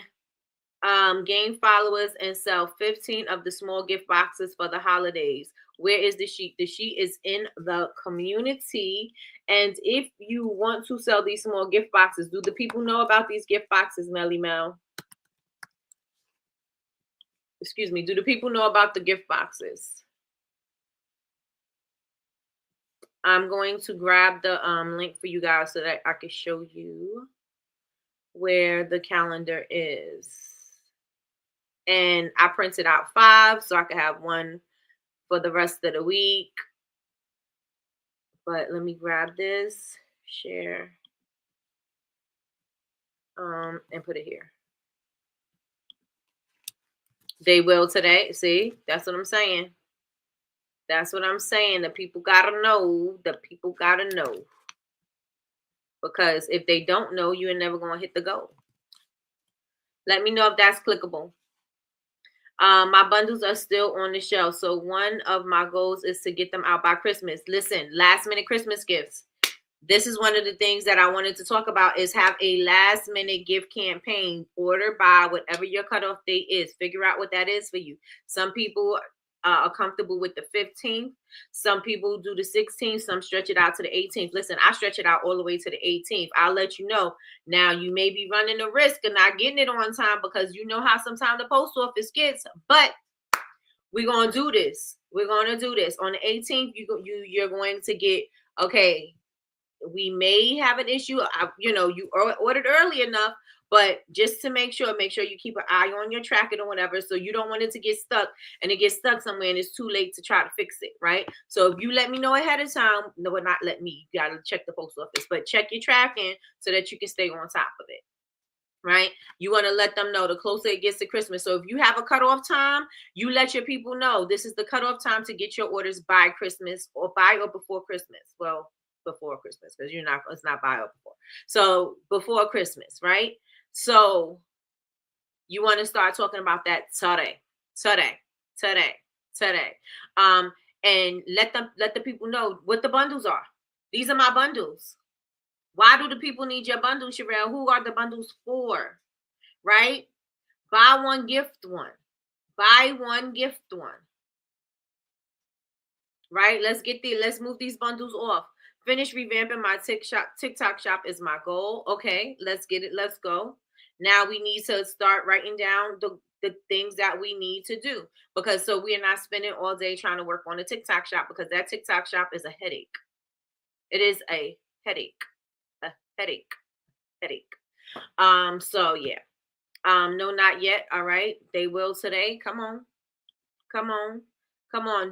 [SPEAKER 2] Gain followers and sell 15 of the small gift boxes for the holidays. Where is the sheet? The sheet is in the community. And if you want to sell these small gift boxes, do the people know about these gift boxes, Melly Mel? Excuse me. Do the people know about the gift boxes? I'm going to grab the link for you guys so that I can show you where the calendar is. And I printed out 5 so I could have one for the rest of the week. But let me grab this, share, and put it here. They will today. See, that's what I'm saying. That's what I'm saying. The people gotta know. The people gotta know. Because if they don't know, you're never gonna hit the goal. Let me know if that's clickable. My bundles are still on the shelf. So one of my goals is to get them out by Christmas. Listen, last minute Christmas gifts. This is one of the things that I wanted to talk about is have a last minute gift campaign. Order by whatever your cutoff date is. Figure out what that is for you. Some people are comfortable with the 15th. Some people do the 16th. Some stretch it out to the 18th. Listen, I stretch it out all the way to the 18th. I'll let you know. Now, you may be running a risk of not getting it on time because you know how sometimes the post office gets. But we're going to do this. We're going to do this. On the 18th, you're going to get, okay, we may have an issue. You ordered early enough, but just to make sure you keep an eye on your tracking or whatever, so you don't want it to get stuck and it gets stuck somewhere and it's too late to try to fix it, right? So if you let me know ahead of time, no, not let me, you gotta check the post office, but check your tracking so that you can stay on top of it. Right? You want to let them know the closer it gets to Christmas. So if you have a cutoff time, you let your people know this is the cutoff time to get your orders by Christmas or by or before Christmas. Well, before Christmas, because it's not by or before. So before Christmas, right? So you want to start talking about that today. And let the people know what the bundles are. These are my bundles. Why do the people need your bundles, Sherelle? Who are the bundles for? Right? Buy one, gift one. Buy one, gift one. Right? Let's move these bundles off. Finish revamping my TikTok shop is my goal. Okay, let's get it. Let's go. Now we need to start writing down the things that we need to do, because so we are not spending all day trying to work on a TikTok shop, because that TikTok shop is a headache. It is a headache. Headache. So yeah. No, not yet. All right. They will today. Come on.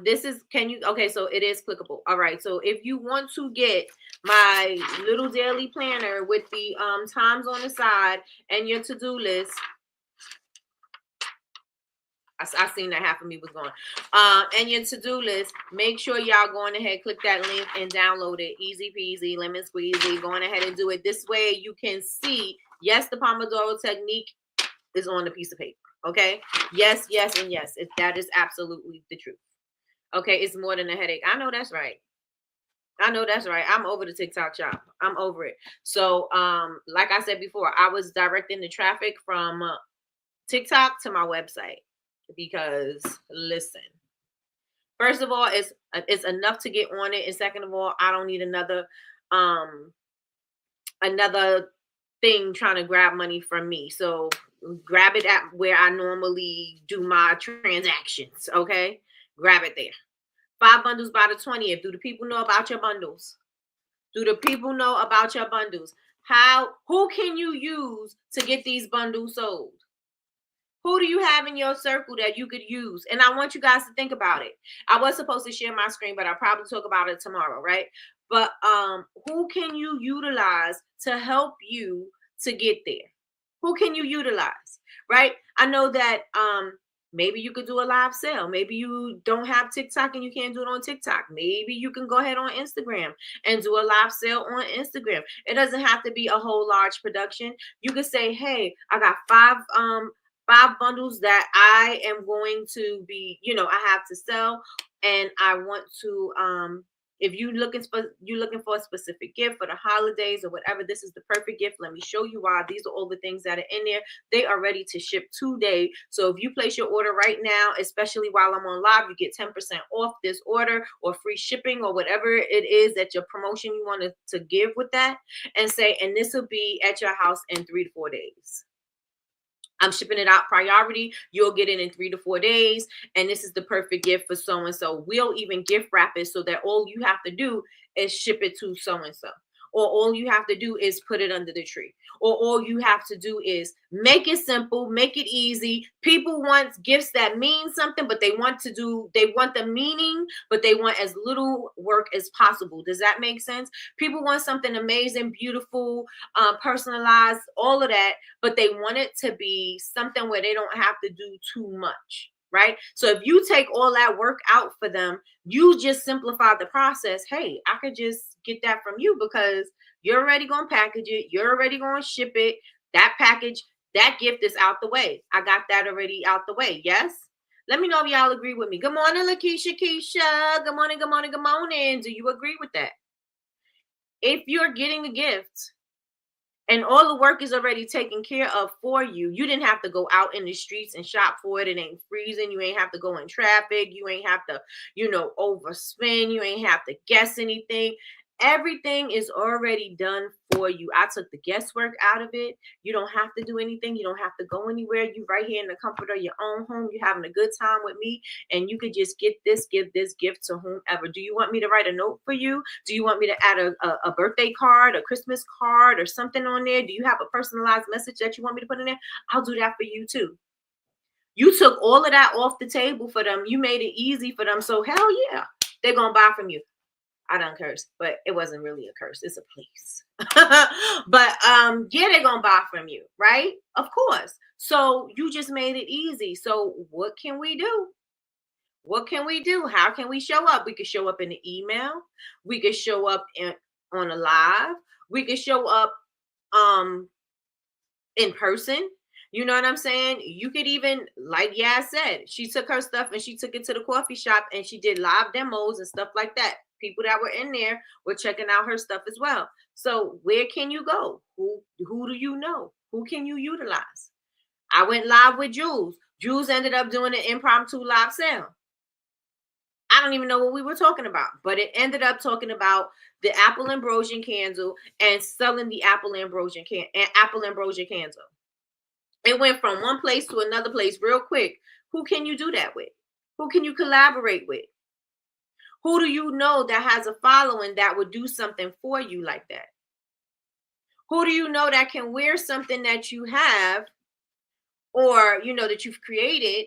[SPEAKER 2] This is, okay, so it is clickable. All right. So if you want to get my little daily planner with the times on the side and your to-do list, I seen that half of me was gone. And your to-do list, make sure y'all going ahead, click that link and download it. Easy peasy, lemon squeezy. Going ahead and do it. This way you can see, yes, the Pomodoro technique is on the piece of paper. Okay. Yes, and yes. That is absolutely the truth. Okay. It's more than a headache. I know that's right. I'm over the TikTok shop. I'm over it. So, like I said before, I was directing the traffic from TikTok to my website, because listen, first of all, it's enough to get on it. And second of all, I don't need another thing trying to grab money from me. So grab it at where I normally do my transactions. Okay. Grab it there. 5 bundles by the 20th. Do the people know about your bundles? Who can you use to get these bundles sold? Who do you have in your circle that you could use? And I want you guys to think about it. I was supposed to share my screen, but I'll probably talk about it tomorrow, right? But who can you utilize to help you to get there? Who can you utilize, right? I know that maybe you could do a live sale. Maybe you don't have TikTok and you can't do it on TikTok. Maybe you can go ahead on Instagram and do a live sale on Instagram. It doesn't have to be a whole large production. You could say, hey, I got 5 bundles that I am going to be, I have to sell, and I want to, if you're looking for a specific gift for the holidays or whatever, this is the perfect gift. Let me show you why. These are all the things that are in there. They are ready to ship today. So if you place your order right now, especially while I'm on live, you get 10% off this order or free shipping or whatever it is that your promotion you want to give with that, and say, and this will be at your house in 3 to 4 days. I'm shipping it out priority. You'll get it in 3 to 4 days. And this is the perfect gift for so-and-so. We'll even gift wrap it so that all you have to do is ship it to so-and-so. or all you have to do is put it under the tree, or all you have to do is make it simple, make it easy. People want gifts that mean something, but they want the meaning, but they want as little work as possible. Does that make sense? People want something amazing, beautiful, personalized, all of that, but they want it to be something where they don't have to do too much. Right? So if you take all that work out for them, you just simplify the process. Hey, I could just get that from you because you're already going to package it. You're already going to ship it. That package, that gift is out the way. I got that already out the way. Yes? Let me know if y'all agree with me. Good morning, Lakeisha, Keisha. Good morning, good morning, good morning. Do you agree with that? If you're getting a gift, and all the work is already taken care of for you. You didn't have to go out in the streets and shop for it. It ain't freezing. You ain't have to go in traffic. You ain't have to, overspend. You ain't have to guess anything. Everything is already done for you. I took the guesswork out of it. You don't have to do anything. You don't have to go anywhere. You right here in the comfort of your own home. You're having a good time with me, and you could just give this gift to whomever. Do you want me to write a note for you? Do you want me to add a birthday card, a Christmas card, or something on there? Do you have a personalized message that you want me to put in there? I'll do that for you too. You took all of that off the table for them. You made it easy for them. So hell yeah, they're going to buy from you. I done cursed, but it wasn't really a curse. It's a please. But yeah, they're gonna buy from you, right? Of course. So you just made it easy. So what can we do? What can we do? How can we show up? We could show up in the email. We could show up on a live. We could show up in person. You know what I'm saying? You could even, like Yaz said, she took her stuff and she took it to the coffee shop and she did live demos and stuff like that. People that were in there were checking out her stuff as well. So where can you go? Who do you know? Who can you utilize? I went live with Jules. Jules ended up doing an impromptu live sale. I don't even know what we were talking about, but it ended up talking about the apple ambrosia candle and selling the apple ambrosia candle. It went from one place to another place real quick. Who can you do that with? Who can you collaborate with? Who do you know that has a following that would do something for you like that? Who do you know that can wear something that you have or, that you've created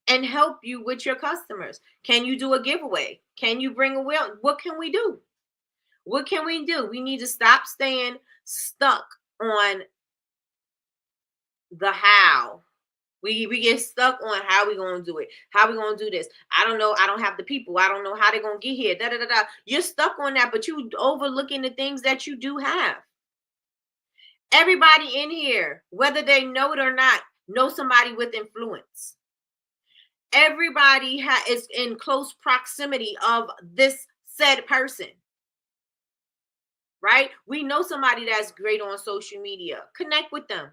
[SPEAKER 2] and help you with your customers? Can you do a giveaway? Can you bring a will? What can we do? What can we do? We need to stop staying stuck on the how. We get stuck on how we gonna do it. How we gonna do this? I don't know. I don't have the people. I don't know how they're gonna get here. Da, da, da, da. You're stuck on that, but you overlooking the things that you do have. Everybody in here, whether they know it or not, know somebody with influence. Everybody is in close proximity of this said person. Right? We know somebody that's great on social media. Connect with them.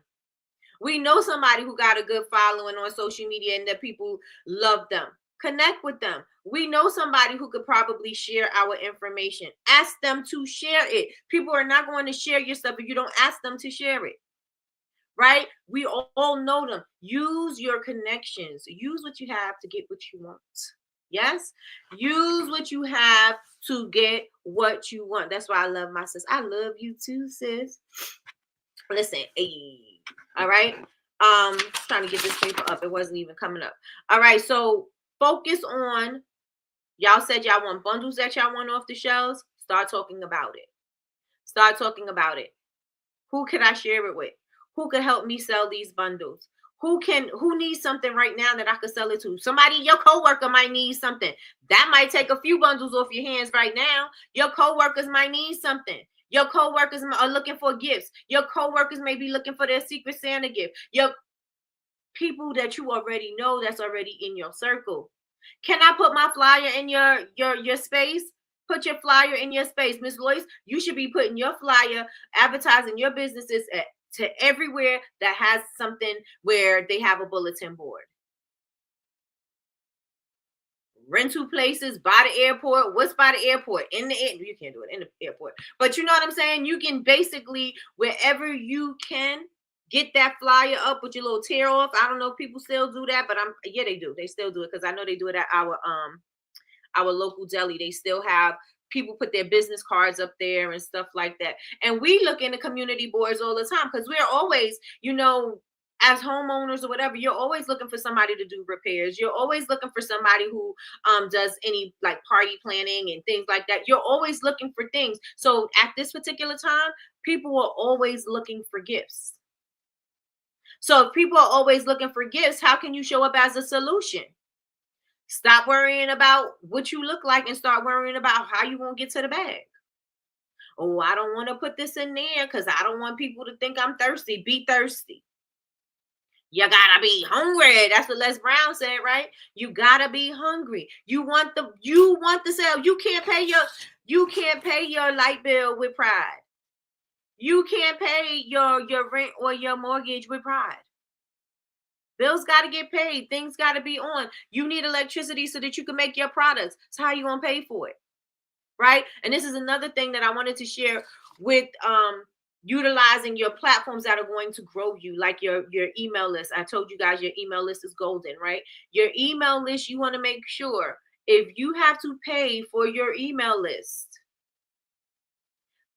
[SPEAKER 2] We know somebody who got a good following on social media and that people love them. Connect with them. We know somebody who could probably share our information. Ask them to share it. People are not going to share your stuff if you don't ask them to share it. Right? We all know them. Use your connections. Use what you have to get what you want. Yes? Use what you have to get what you want. That's why I love my sis. I love you too, sis. Listen, all right. Trying to get this paper up. It wasn't even coming up. All right. So focus on, y'all said y'all want bundles that y'all want off the shelves. Start talking about it. Start talking about it. Who can I share it with? Who could help me sell these bundles? Who needs something right now that I could sell it to? Somebody, your coworker might need something. That might take a few bundles off your hands right now. Your coworkers might need something. Your coworkers are looking for gifts. Your coworkers may be looking for their Secret Santa gift. Your people that you already know that's already in your circle. Can I put my flyer in your space? Put your flyer in your space. Miss Lois, you should be putting your flyer, advertising your businesses to everywhere that has something where they have a bulletin board. Rental places, by the airport. What's by the airport? In the air. You can't do it in the airport. But you know what I'm saying? You can basically, wherever you can, get that flyer up with your little tear off. I don't know if people still do that, but they do. They still do it because I know they do it at our local deli. They still have people put their business cards up there and stuff like that. And we look into community boards all the time because we're always, as homeowners or whatever, you're always looking for somebody to do repairs. You're always looking for somebody who does any like party planning and things like that. You're always looking for things. So at this particular time, people are always looking for gifts. So if people are always looking for gifts, how can you show up as a solution? Stop worrying about what you look like and start worrying about how you won't get to the bag. Oh, I don't want to put this in there because I don't want people to think I'm thirsty. Be thirsty. You gotta be hungry. That's what Les Brown said, right? You gotta be hungry. You want the sale. You can't pay your light bill with pride. You can't pay your rent or your mortgage with pride. Bills got to get paid. Things got to be on. You need electricity so that you can make your products. So how you gonna pay for it, right? And this is another thing that I wanted to share with utilizing your platforms that are going to grow you, like your email list. I told you guys your email list is golden, right? Your email list, you want to make sure if you have to pay for your email list,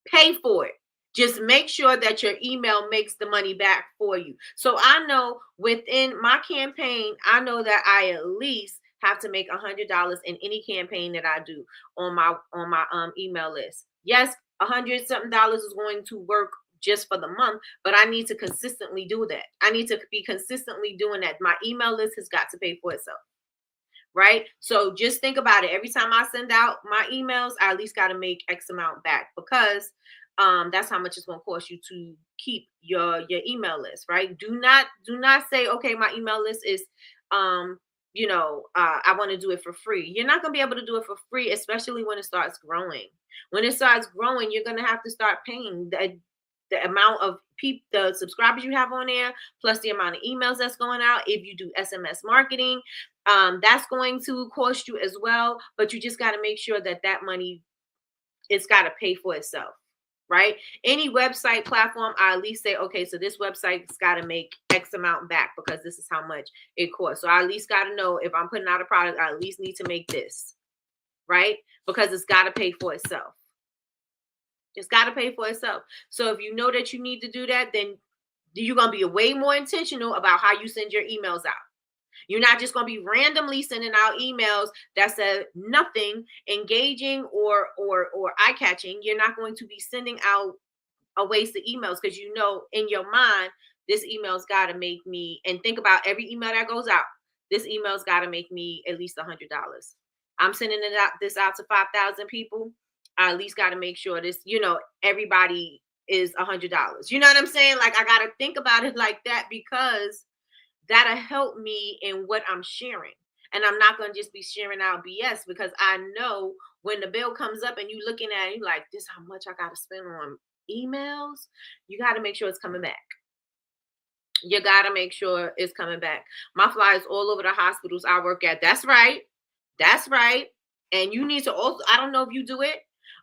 [SPEAKER 2] pay for it. Just make sure that your email makes the money back for you. So I know within my campaign, I know that I at least have to make $100 in any campaign that I do on my email list. Yes, $100 something is going to work just for the month, but I need to consistently do that. I need to be consistently doing that. My email list has got to pay for itself. Right? So just think about it. Every time I send out my emails, I at least got to make X amount back because that's how much it's going to cost you to keep your email list, right? Do not say, okay, my email list is I want to do it for free. You're not going to be able to do it for free, especially when it starts growing. When it starts growing, you're going to have to start paying the amount of people, the subscribers you have on there, plus the amount of emails that's going out. If you do SMS marketing, that's going to cost you as well. But you just got to make sure that money, it's got to pay for itself. Right? Any website platform, I at least say, okay, so this website's got to make X amount back because this is how much it costs. So I at least got to know if I'm putting out a product, I at least need to make this, right? Because it's got to pay for itself. It's got to pay for itself. So if you know that you need to do that, then you're going to be way more intentional about how you send your emails out. You're not just going to be randomly sending out emails that said nothing engaging or eye-catching. You're not going to be sending out a waste of emails because you know in your mind, this email's got to make me, and think about every email that goes out, this email's got to make me at least $100. I'm sending this out to 5,000 people. I at least got to make sure this, everybody is $100. You know what I'm saying? Like I got to think about it like that because that'll help me in what I'm sharing. And I'm not going to just be sharing out BS because I know when the bill comes up and you looking at it, you like, this how much I got to spend on emails. You got to make sure it's coming back. You got to make sure it's coming back. My flyers all over the hospitals I work at. That's right. That's right. And you need to also, I don't know if you do it,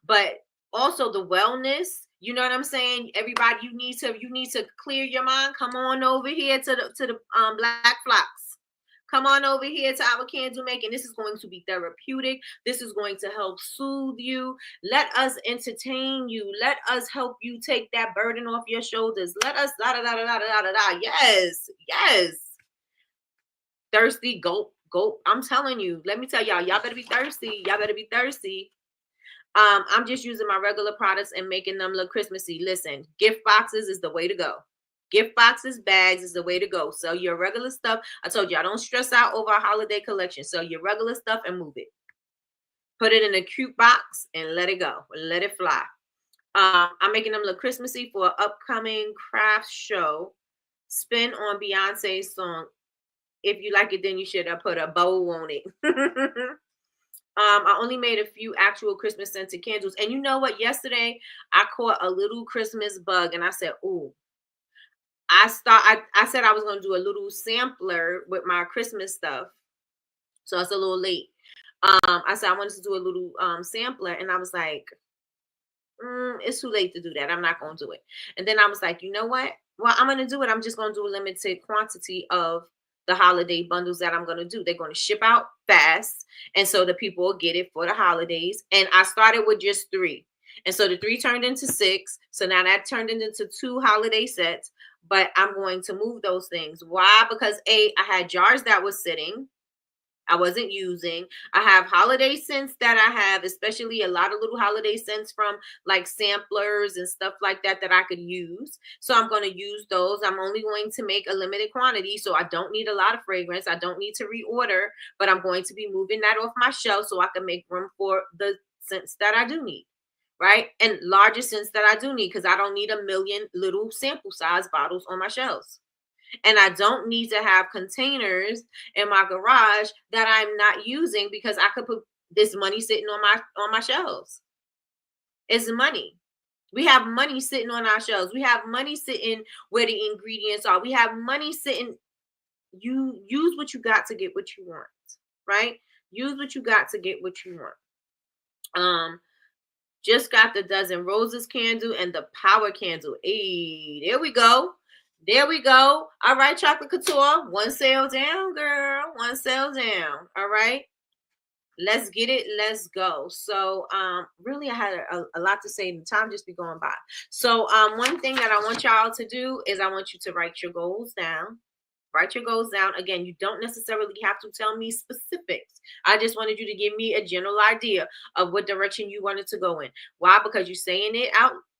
[SPEAKER 2] but also the wellness. You know what I'm saying? Everybody, you need to clear your mind. Come on over here to the Black Flocks. Come on over here to our candle making. This is going to be therapeutic. This is going to help soothe you. Let us entertain you. Let us help you take that burden off your shoulders. Let us da da da da da da da da. Yes, yes. Thirsty, gulp. I'm telling you. Let me tell y'all better be thirsty. Y'all better be thirsty. I'm just using my regular products and making them look Christmassy. Listen, gift boxes is the way to go. Gift boxes, bags is the way to go. Sell your regular stuff. I told you, I don't stress out over a holiday collection. Sell your regular stuff and move it. Put it in a cute box and let it go. Let it fly. I'm making them look Christmassy for an upcoming craft show. Spin on Beyonce's song. If you like it, then you should have put a bow on it. I only made a few actual Christmas scented candles. And you know what? Yesterday, I caught a little Christmas bug. And I said, ooh. I said I was going to do a little sampler with my Christmas stuff. So it's a little late. I said I wanted to do a little sampler. And I was like, it's too late to do that. I'm not going to do it. And then I was like, you know what? Well, I'm going to do it. I'm just going to do a limited quantity of the holiday bundles that I'm going to do. They're going to ship out fast. And so the people will get it for the holidays. And I started with just 3. And so the 3 turned into 6. So now that turned into 2 holiday sets. But I'm going to move those things. Why? Because I had jars that was sitting. I wasn't using. I have holiday scents that I have, especially a lot of little holiday scents from like samplers and stuff like that that I could use. So I'm going to use those. I'm only going to make a limited quantity. So I don't need a lot of fragrance. I don't need to reorder, but I'm going to be moving that off my shelf so I can make room for the scents that I do need. Right. And larger scents that I do need, because I don't need a million little sample size bottles on my shelves. And I don't need to have containers in my garage that I'm not using, because I could put this money sitting on my shelves. It's money. We have money sitting on our shelves. We have money sitting where the ingredients are. We have money sitting. You use what you got to get what you want, right? Use what you got to get what you want. Just got the Dozen Roses candle and the Power candle. Hey, there we go. There we go. All right, Chocolate Couture. 1 sale down, girl. 1 sale down. All right. Let's get it. Let's go. So, really, I had a lot to say. The time just be going by. So, one thing that I want y'all to do is I want you to write your goals down. Write your goals down. Again, you don't necessarily have to tell me specifics. I just wanted you to give me a general idea of what direction you wanted to go in. Why? Because you're saying it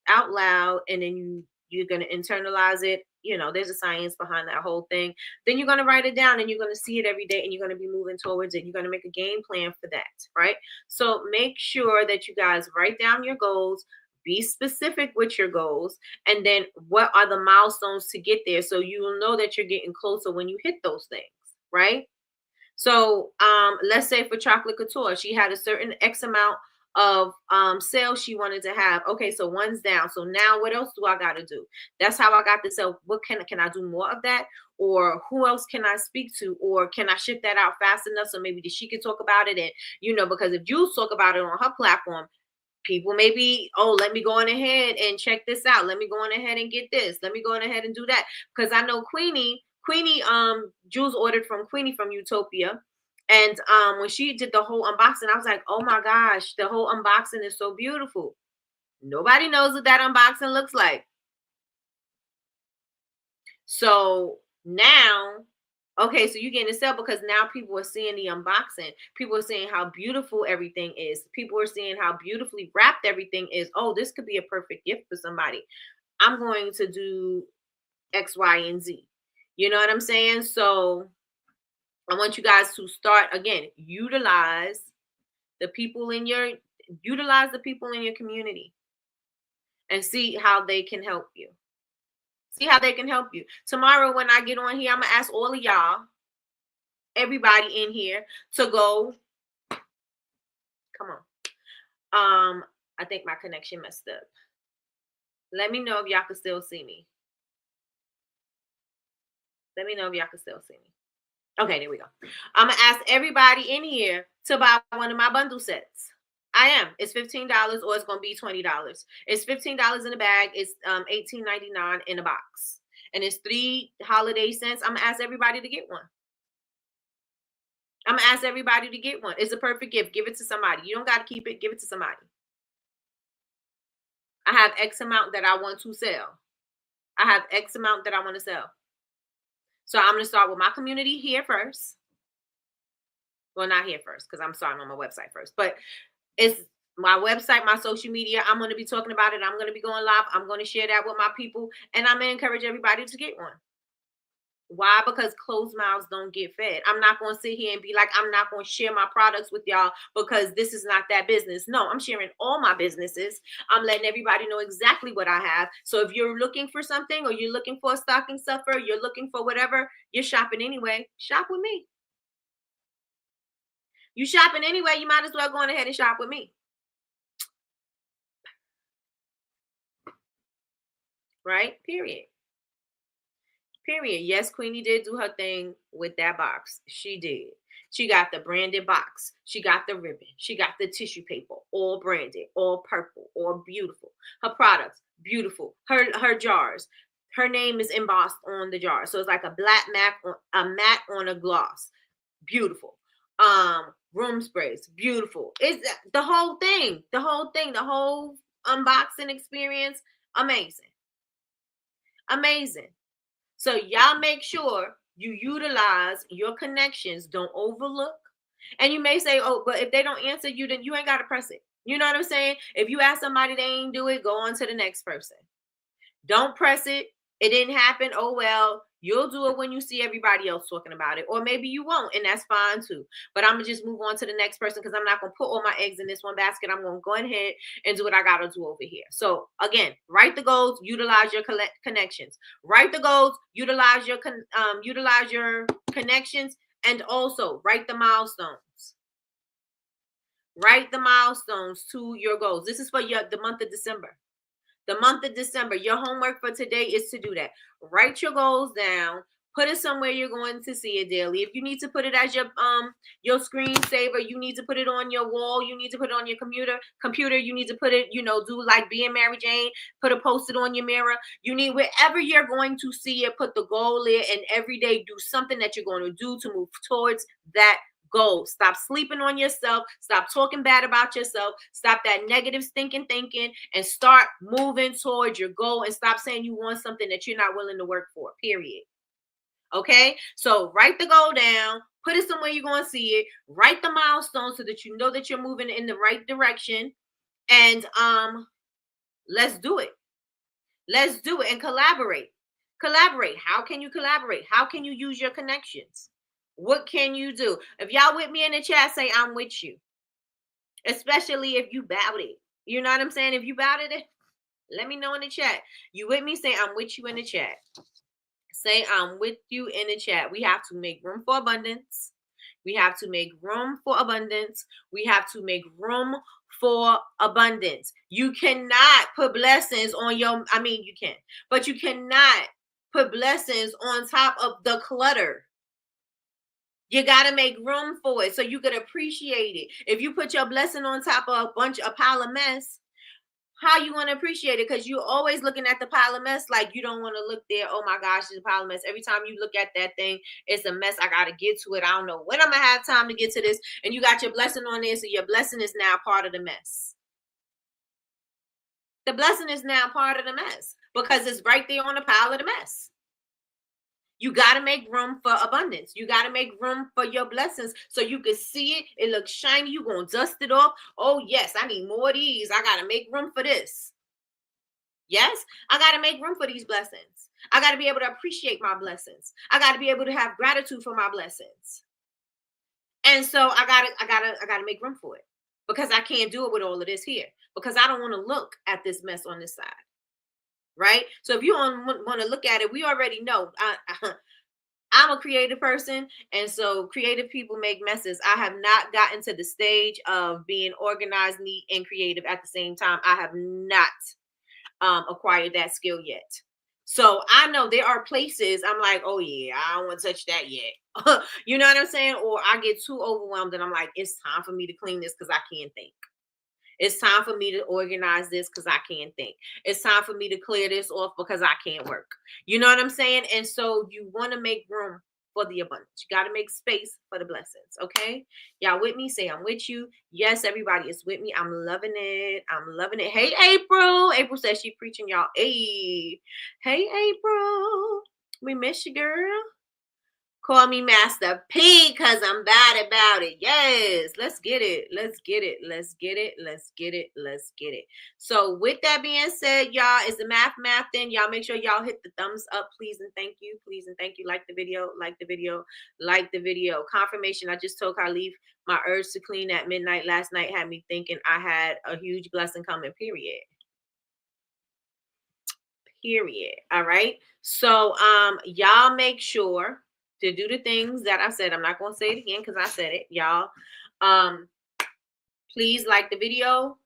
[SPEAKER 2] out loud, and then you're going to internalize it. You know, there's a science behind that whole thing. Then you're going to write it down, and you're going to see it every day, and you're going to be moving towards it. You're going to make a game plan for that, right? So make sure that you guys write down your goals. Be specific with your goals, and then what are the milestones to get there, so you will know that you're getting closer when you hit those things, right? So let's say for Chocolate Couture, she had a certain X amount of sales she wanted to have. Okay, so 1's down. So now what else do I got to do? That's how I got the sale. What can I do more of that? Or who else can I speak to? Or can I ship that out fast enough so maybe she can talk about it? And because if you talk about it on her platform, people may be, oh, let me go on ahead and check this out. Let me go on ahead and get this. Let me go on ahead and do that. Because I know Queenie, Jules ordered from Queenie from Utopia. And when she did the whole unboxing, I was like, oh my gosh, the whole unboxing is so beautiful. Nobody knows what that unboxing looks like. So now, okay, so you're getting a sale because now people are seeing the unboxing. People are seeing how beautiful everything is. People are seeing how beautifully wrapped everything is. Oh, this could be a perfect gift for somebody. I'm going to do X, Y, and Z. You know what I'm saying? So I want you guys to start, again, utilize the people in your community and see how they can help you. See how they can help you. Tomorrow when I get on here, I'm going to ask all of y'all, everybody in here, to go. Come on. I think my connection messed up. Let me know if y'all can still see me. Let me know if y'all can still see me. Okay, there we go. I'm going to ask everybody in here to buy one of my bundle sets. I am. It's $15 or it's going to be $20. It's $15 in a bag. It's $18.99 in a box. And it's 3 holiday scents. I'm going to ask everybody to get one. I'm going to ask everybody to get one. It's a perfect gift. Give it to somebody. You don't got to keep it. Give it to somebody. I have X amount that I want to sell. I have X amount that I want to sell. So I'm going to start with my community here first. Well, not here first, because I'm starting on my website first. But it's my website, my social media. I'm going to be talking about it. I'm going to be going live. I'm going to share that with my people. And I'm going to encourage everybody to get one. Why? Because closed mouths don't get fed. I'm not going to sit here and be like, I'm not going to share my products with y'all because this is not that business. No, I'm sharing all my businesses. I'm letting everybody know exactly what I have. So if you're looking for something, or you're looking for a stocking stuffer, you're looking for whatever, you're shopping anyway, shop with me. You shopping anyway, you might as well go on ahead and shop with me. Right? Period. Yes, Queenie did do her thing with that box. She did. She got the branded box. She got the ribbon. She got the tissue paper, all branded, all purple, all beautiful. Her products, beautiful. Her jars. her name is embossed on the jar. So it's like a black matte on a gloss. Beautiful. Room sprays, beautiful. It's the whole thing, the whole unboxing experience, amazing. Amazing. So y'all make sure you utilize your connections. Don't overlook. And you may say, oh, but if they don't answer you, then you ain't got to press it. You know what I'm saying? If you ask somebody they ain't do it, go on to the next person. Don't press it. It didn't happen. Oh, well, you'll do it when you see everybody else talking about it. Or maybe you won't, and that's fine too. But I'm going to just move on to the next person because I'm not going to put all my eggs in this one basket. I'm going to go ahead and do what I got to do over here. So, again, write the goals, utilize your connections. Write the goals, utilize your connections, and also write the milestones. Write the milestones to your goals. This is for the month of December. The month of December, your homework for today is to do that. Write your goals down. Put it somewhere you're going to see it daily. If you need to put it as your screensaver, you need to put it on your wall. You need to put it on your computer. You need to put it, do like being Mary Jane. Post it on your mirror. You need wherever you're going to see it. Put the goal in, and every day do something that you're going to do to move towards that goal. Stop sleeping on yourself. Stop talking bad about yourself. Stop that negative thinking, and start moving towards your goal, and stop saying you want something that you're not willing to work for, period. Okay? So write the goal down. Put it somewhere you're going to see it. Write the milestones so that you know that you're moving in the right direction. And let's do it. Let's do it and collaborate. Collaborate. How can you collaborate? How can you use your connections? What can you do? If y'all with me in the chat, say I'm with you. Especially if you bout it. You know what I'm saying? If you bout it, let me know in the chat. You with me? Say I'm with you in the chat. Say I'm with you in the chat. We have to make room for abundance. We have to make room for abundance. We have to make room for abundance. You cannot put blessings on you can, but you cannot put blessings on top of the clutter. You got to make room for it so you could appreciate it. If you put your blessing on top of a pile of mess, how you going to appreciate it? Because you're always looking at the pile of mess like you don't want to look there. Oh my gosh, it's a pile of mess. Every time you look at that thing, it's a mess. I got to get to it. I don't know when I'm going to have time to get to this. And you got your blessing on there, so your blessing is now part of the mess. The blessing is now part of the mess because it's right there on the pile of the mess. You got to make room for abundance. You got to make room for your blessings so you can see it. It looks shiny. You're going to dust it off. Oh, yes, I need more of these. I got to make room for this. Yes, I got to make room for these blessings. I got to be able to appreciate my blessings. I got to be able to have gratitude for my blessings. And so I got to make room for it because I can't do it with all of this here because I don't want to look at this mess on this side. Right? So if you don't want to look at it, we already know I'm a creative person. And so creative people make messes. I have not gotten to the stage of being organized, neat, and creative at the same time. I have not acquired that skill yet. So I know there are places I'm like, oh yeah, I don't want to touch that yet. You know what I'm saying? Or I get too overwhelmed and I'm like, it's time for me to clean this because I can't think. It's time for me to organize this because I can't think. It's time for me to clear this off because I can't work. You know what I'm saying? And so you want to make room for the abundance. You got to make space for the blessings. Okay? Y'all with me? Say I'm with you. Yes, everybody is with me. I'm loving it. I'm loving it. Hey, April. April says she preaching, y'all. Hey, April. We miss you, girl. Call me Master P because I'm bad about it. Yes, let's get it. Let's get it. Let's get it. Let's get it. Let's get it. So with that being said, y'all, it's the math thing. Y'all make sure y'all hit the thumbs up, please and thank you. Please and thank you. Like the video. Like the video. Like the video. Confirmation. I just told Khalif my urge to clean at midnight last night had me thinking I had a huge blessing coming, period. Period. All right. So y'all make sure to do the things that I said. I'm not going to say it again because I said it, y'all. Please like the video.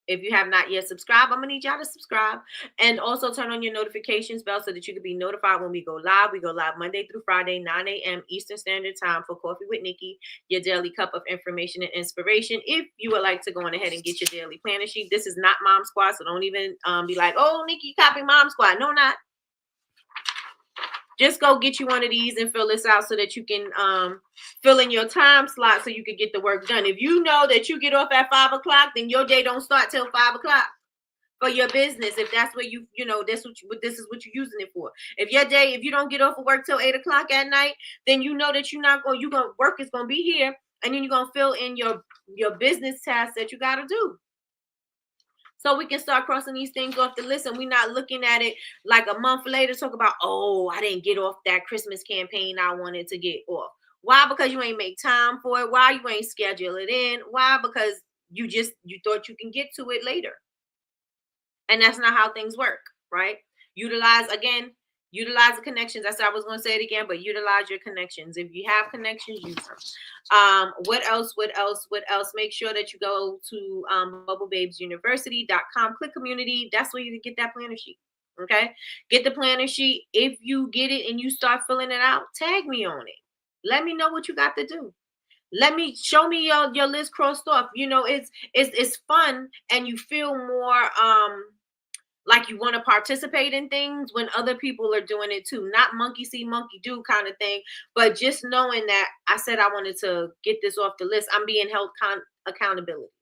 [SPEAKER 2] If you have not yet subscribed, I'm going to need y'all to subscribe. And also turn on your notifications bell so that you can be notified when we go live. We go live Monday through Friday, 9 a.m. Eastern Standard Time for Coffee with Nikki, your daily cup of information and inspiration. If you would like to go on ahead and get your daily planner sheet, this is not Mom Squad, so don't even be like, oh, Nikki, copy Mom Squad. No, not. Just go get you one of these and fill this out so that you can fill in your time slot so you can get the work done. If you know that you get off at 5 o'clock, then your day don't start till 5 o'clock for your business. If that's where you know, this is what you're using it for. If you don't get off of work till 8 o'clock at night, then you know that work is gonna be here, and then you're gonna fill in your business tasks that you gotta do. So we can start crossing these things off the list, and we're not looking at it like a month later, talk about, oh, I didn't get off that Christmas campaign I wanted to get off. Why? Because you ain't make time for it. Why? You ain't schedule it in. Why? Because you thought you can get to it later. And that's not how things work, right? Utilize the connections. I said I was going to say it again, but utilize your connections. If you have connections, use them. What else? Make sure that you go to bubblebabesuniversity.com, click community. That's where you can get that planner sheet. Okay. Get the planner sheet. If you get it and you start filling it out, tag me on it. Let me know what you got to do. Show me your list crossed off. You know, it's fun, and you feel more like you want to participate in things when other people are doing it too. Not monkey see, monkey do kind of thing, but just knowing that I said I wanted to get this off the list. I'm being held accountability.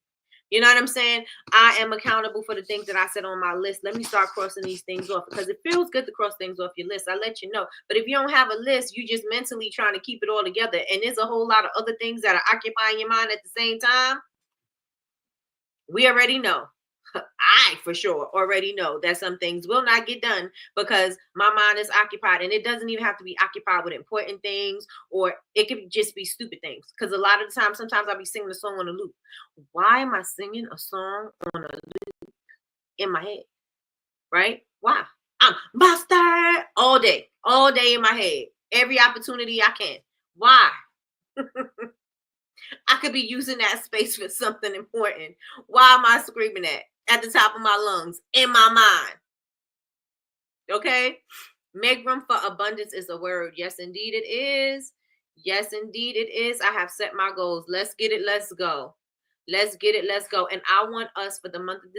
[SPEAKER 2] You know what I'm saying? I am accountable for the things that I said on my list. Let me start crossing these things off, because it feels good to cross things off your list. I let you know. But if you don't have a list, you just mentally trying to keep it all together, and there's a whole lot of other things that are occupying your mind at the same time. We already know. I for sure already know that some things will not get done because my mind is occupied, and it doesn't even have to be occupied with important things, or it could just be stupid things. Because a lot of the time, sometimes I'll be singing a song on a loop. Why am I singing a song on a loop in my head? Right? Why? I'm busted all day in my head. Every opportunity I can. Why? I could be using that space for something important. Why am I screaming at the top of my lungs in my mind? Okay? Make room for abundance is a word. Yes, indeed it is. Yes, indeed it is. I have set my goals. Let's get it. Let's go. Let's get it. Let's go. And I want us, for the month of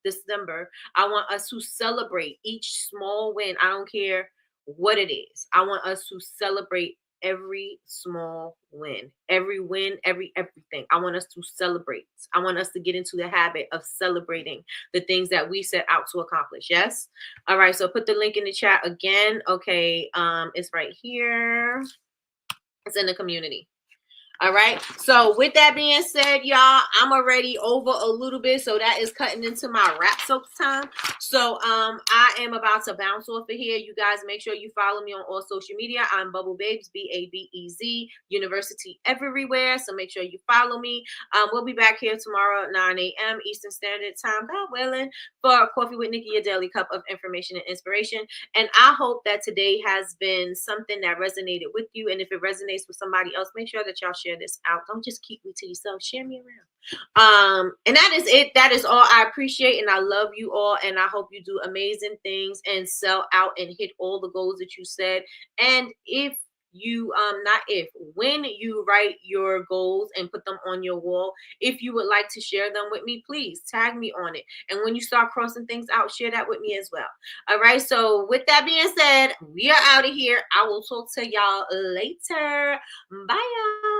[SPEAKER 2] December, I want us to celebrate each small win. I don't care what it is. I want us to celebrate every small win, everything. I want us to celebrate. I want us to get into the habit of celebrating the things that we set out to accomplish. Yes. All right. So put the link in the chat again. Okay. It's right here. It's in the community. All right. So with that being said, y'all, I'm already over a little bit. So that is cutting into my wrap soap time. So I am about to bounce off of here. You guys make sure you follow me on all social media. I'm Bubble Babes, BABEZ, University everywhere. So make sure you follow me. We'll be back here tomorrow at 9 a.m. Eastern Standard Time, God willing, for Coffee with Nikki, a daily cup of information and inspiration. And I hope that today has been something that resonated with you. And if it resonates with somebody else, make sure that y'all share this out. Don't just keep me to yourself. Share me around. And that is it. That is all. I appreciate and I love you all. And I hope you do amazing things and sell out and hit all the goals that you said. And if you when you write your goals and put them on your wall, if you would like to share them with me, please tag me on it. And when you start crossing things out, share that with me as well. All right. So with that being said, we are out of here. I will talk to y'all later. Bye, y'all.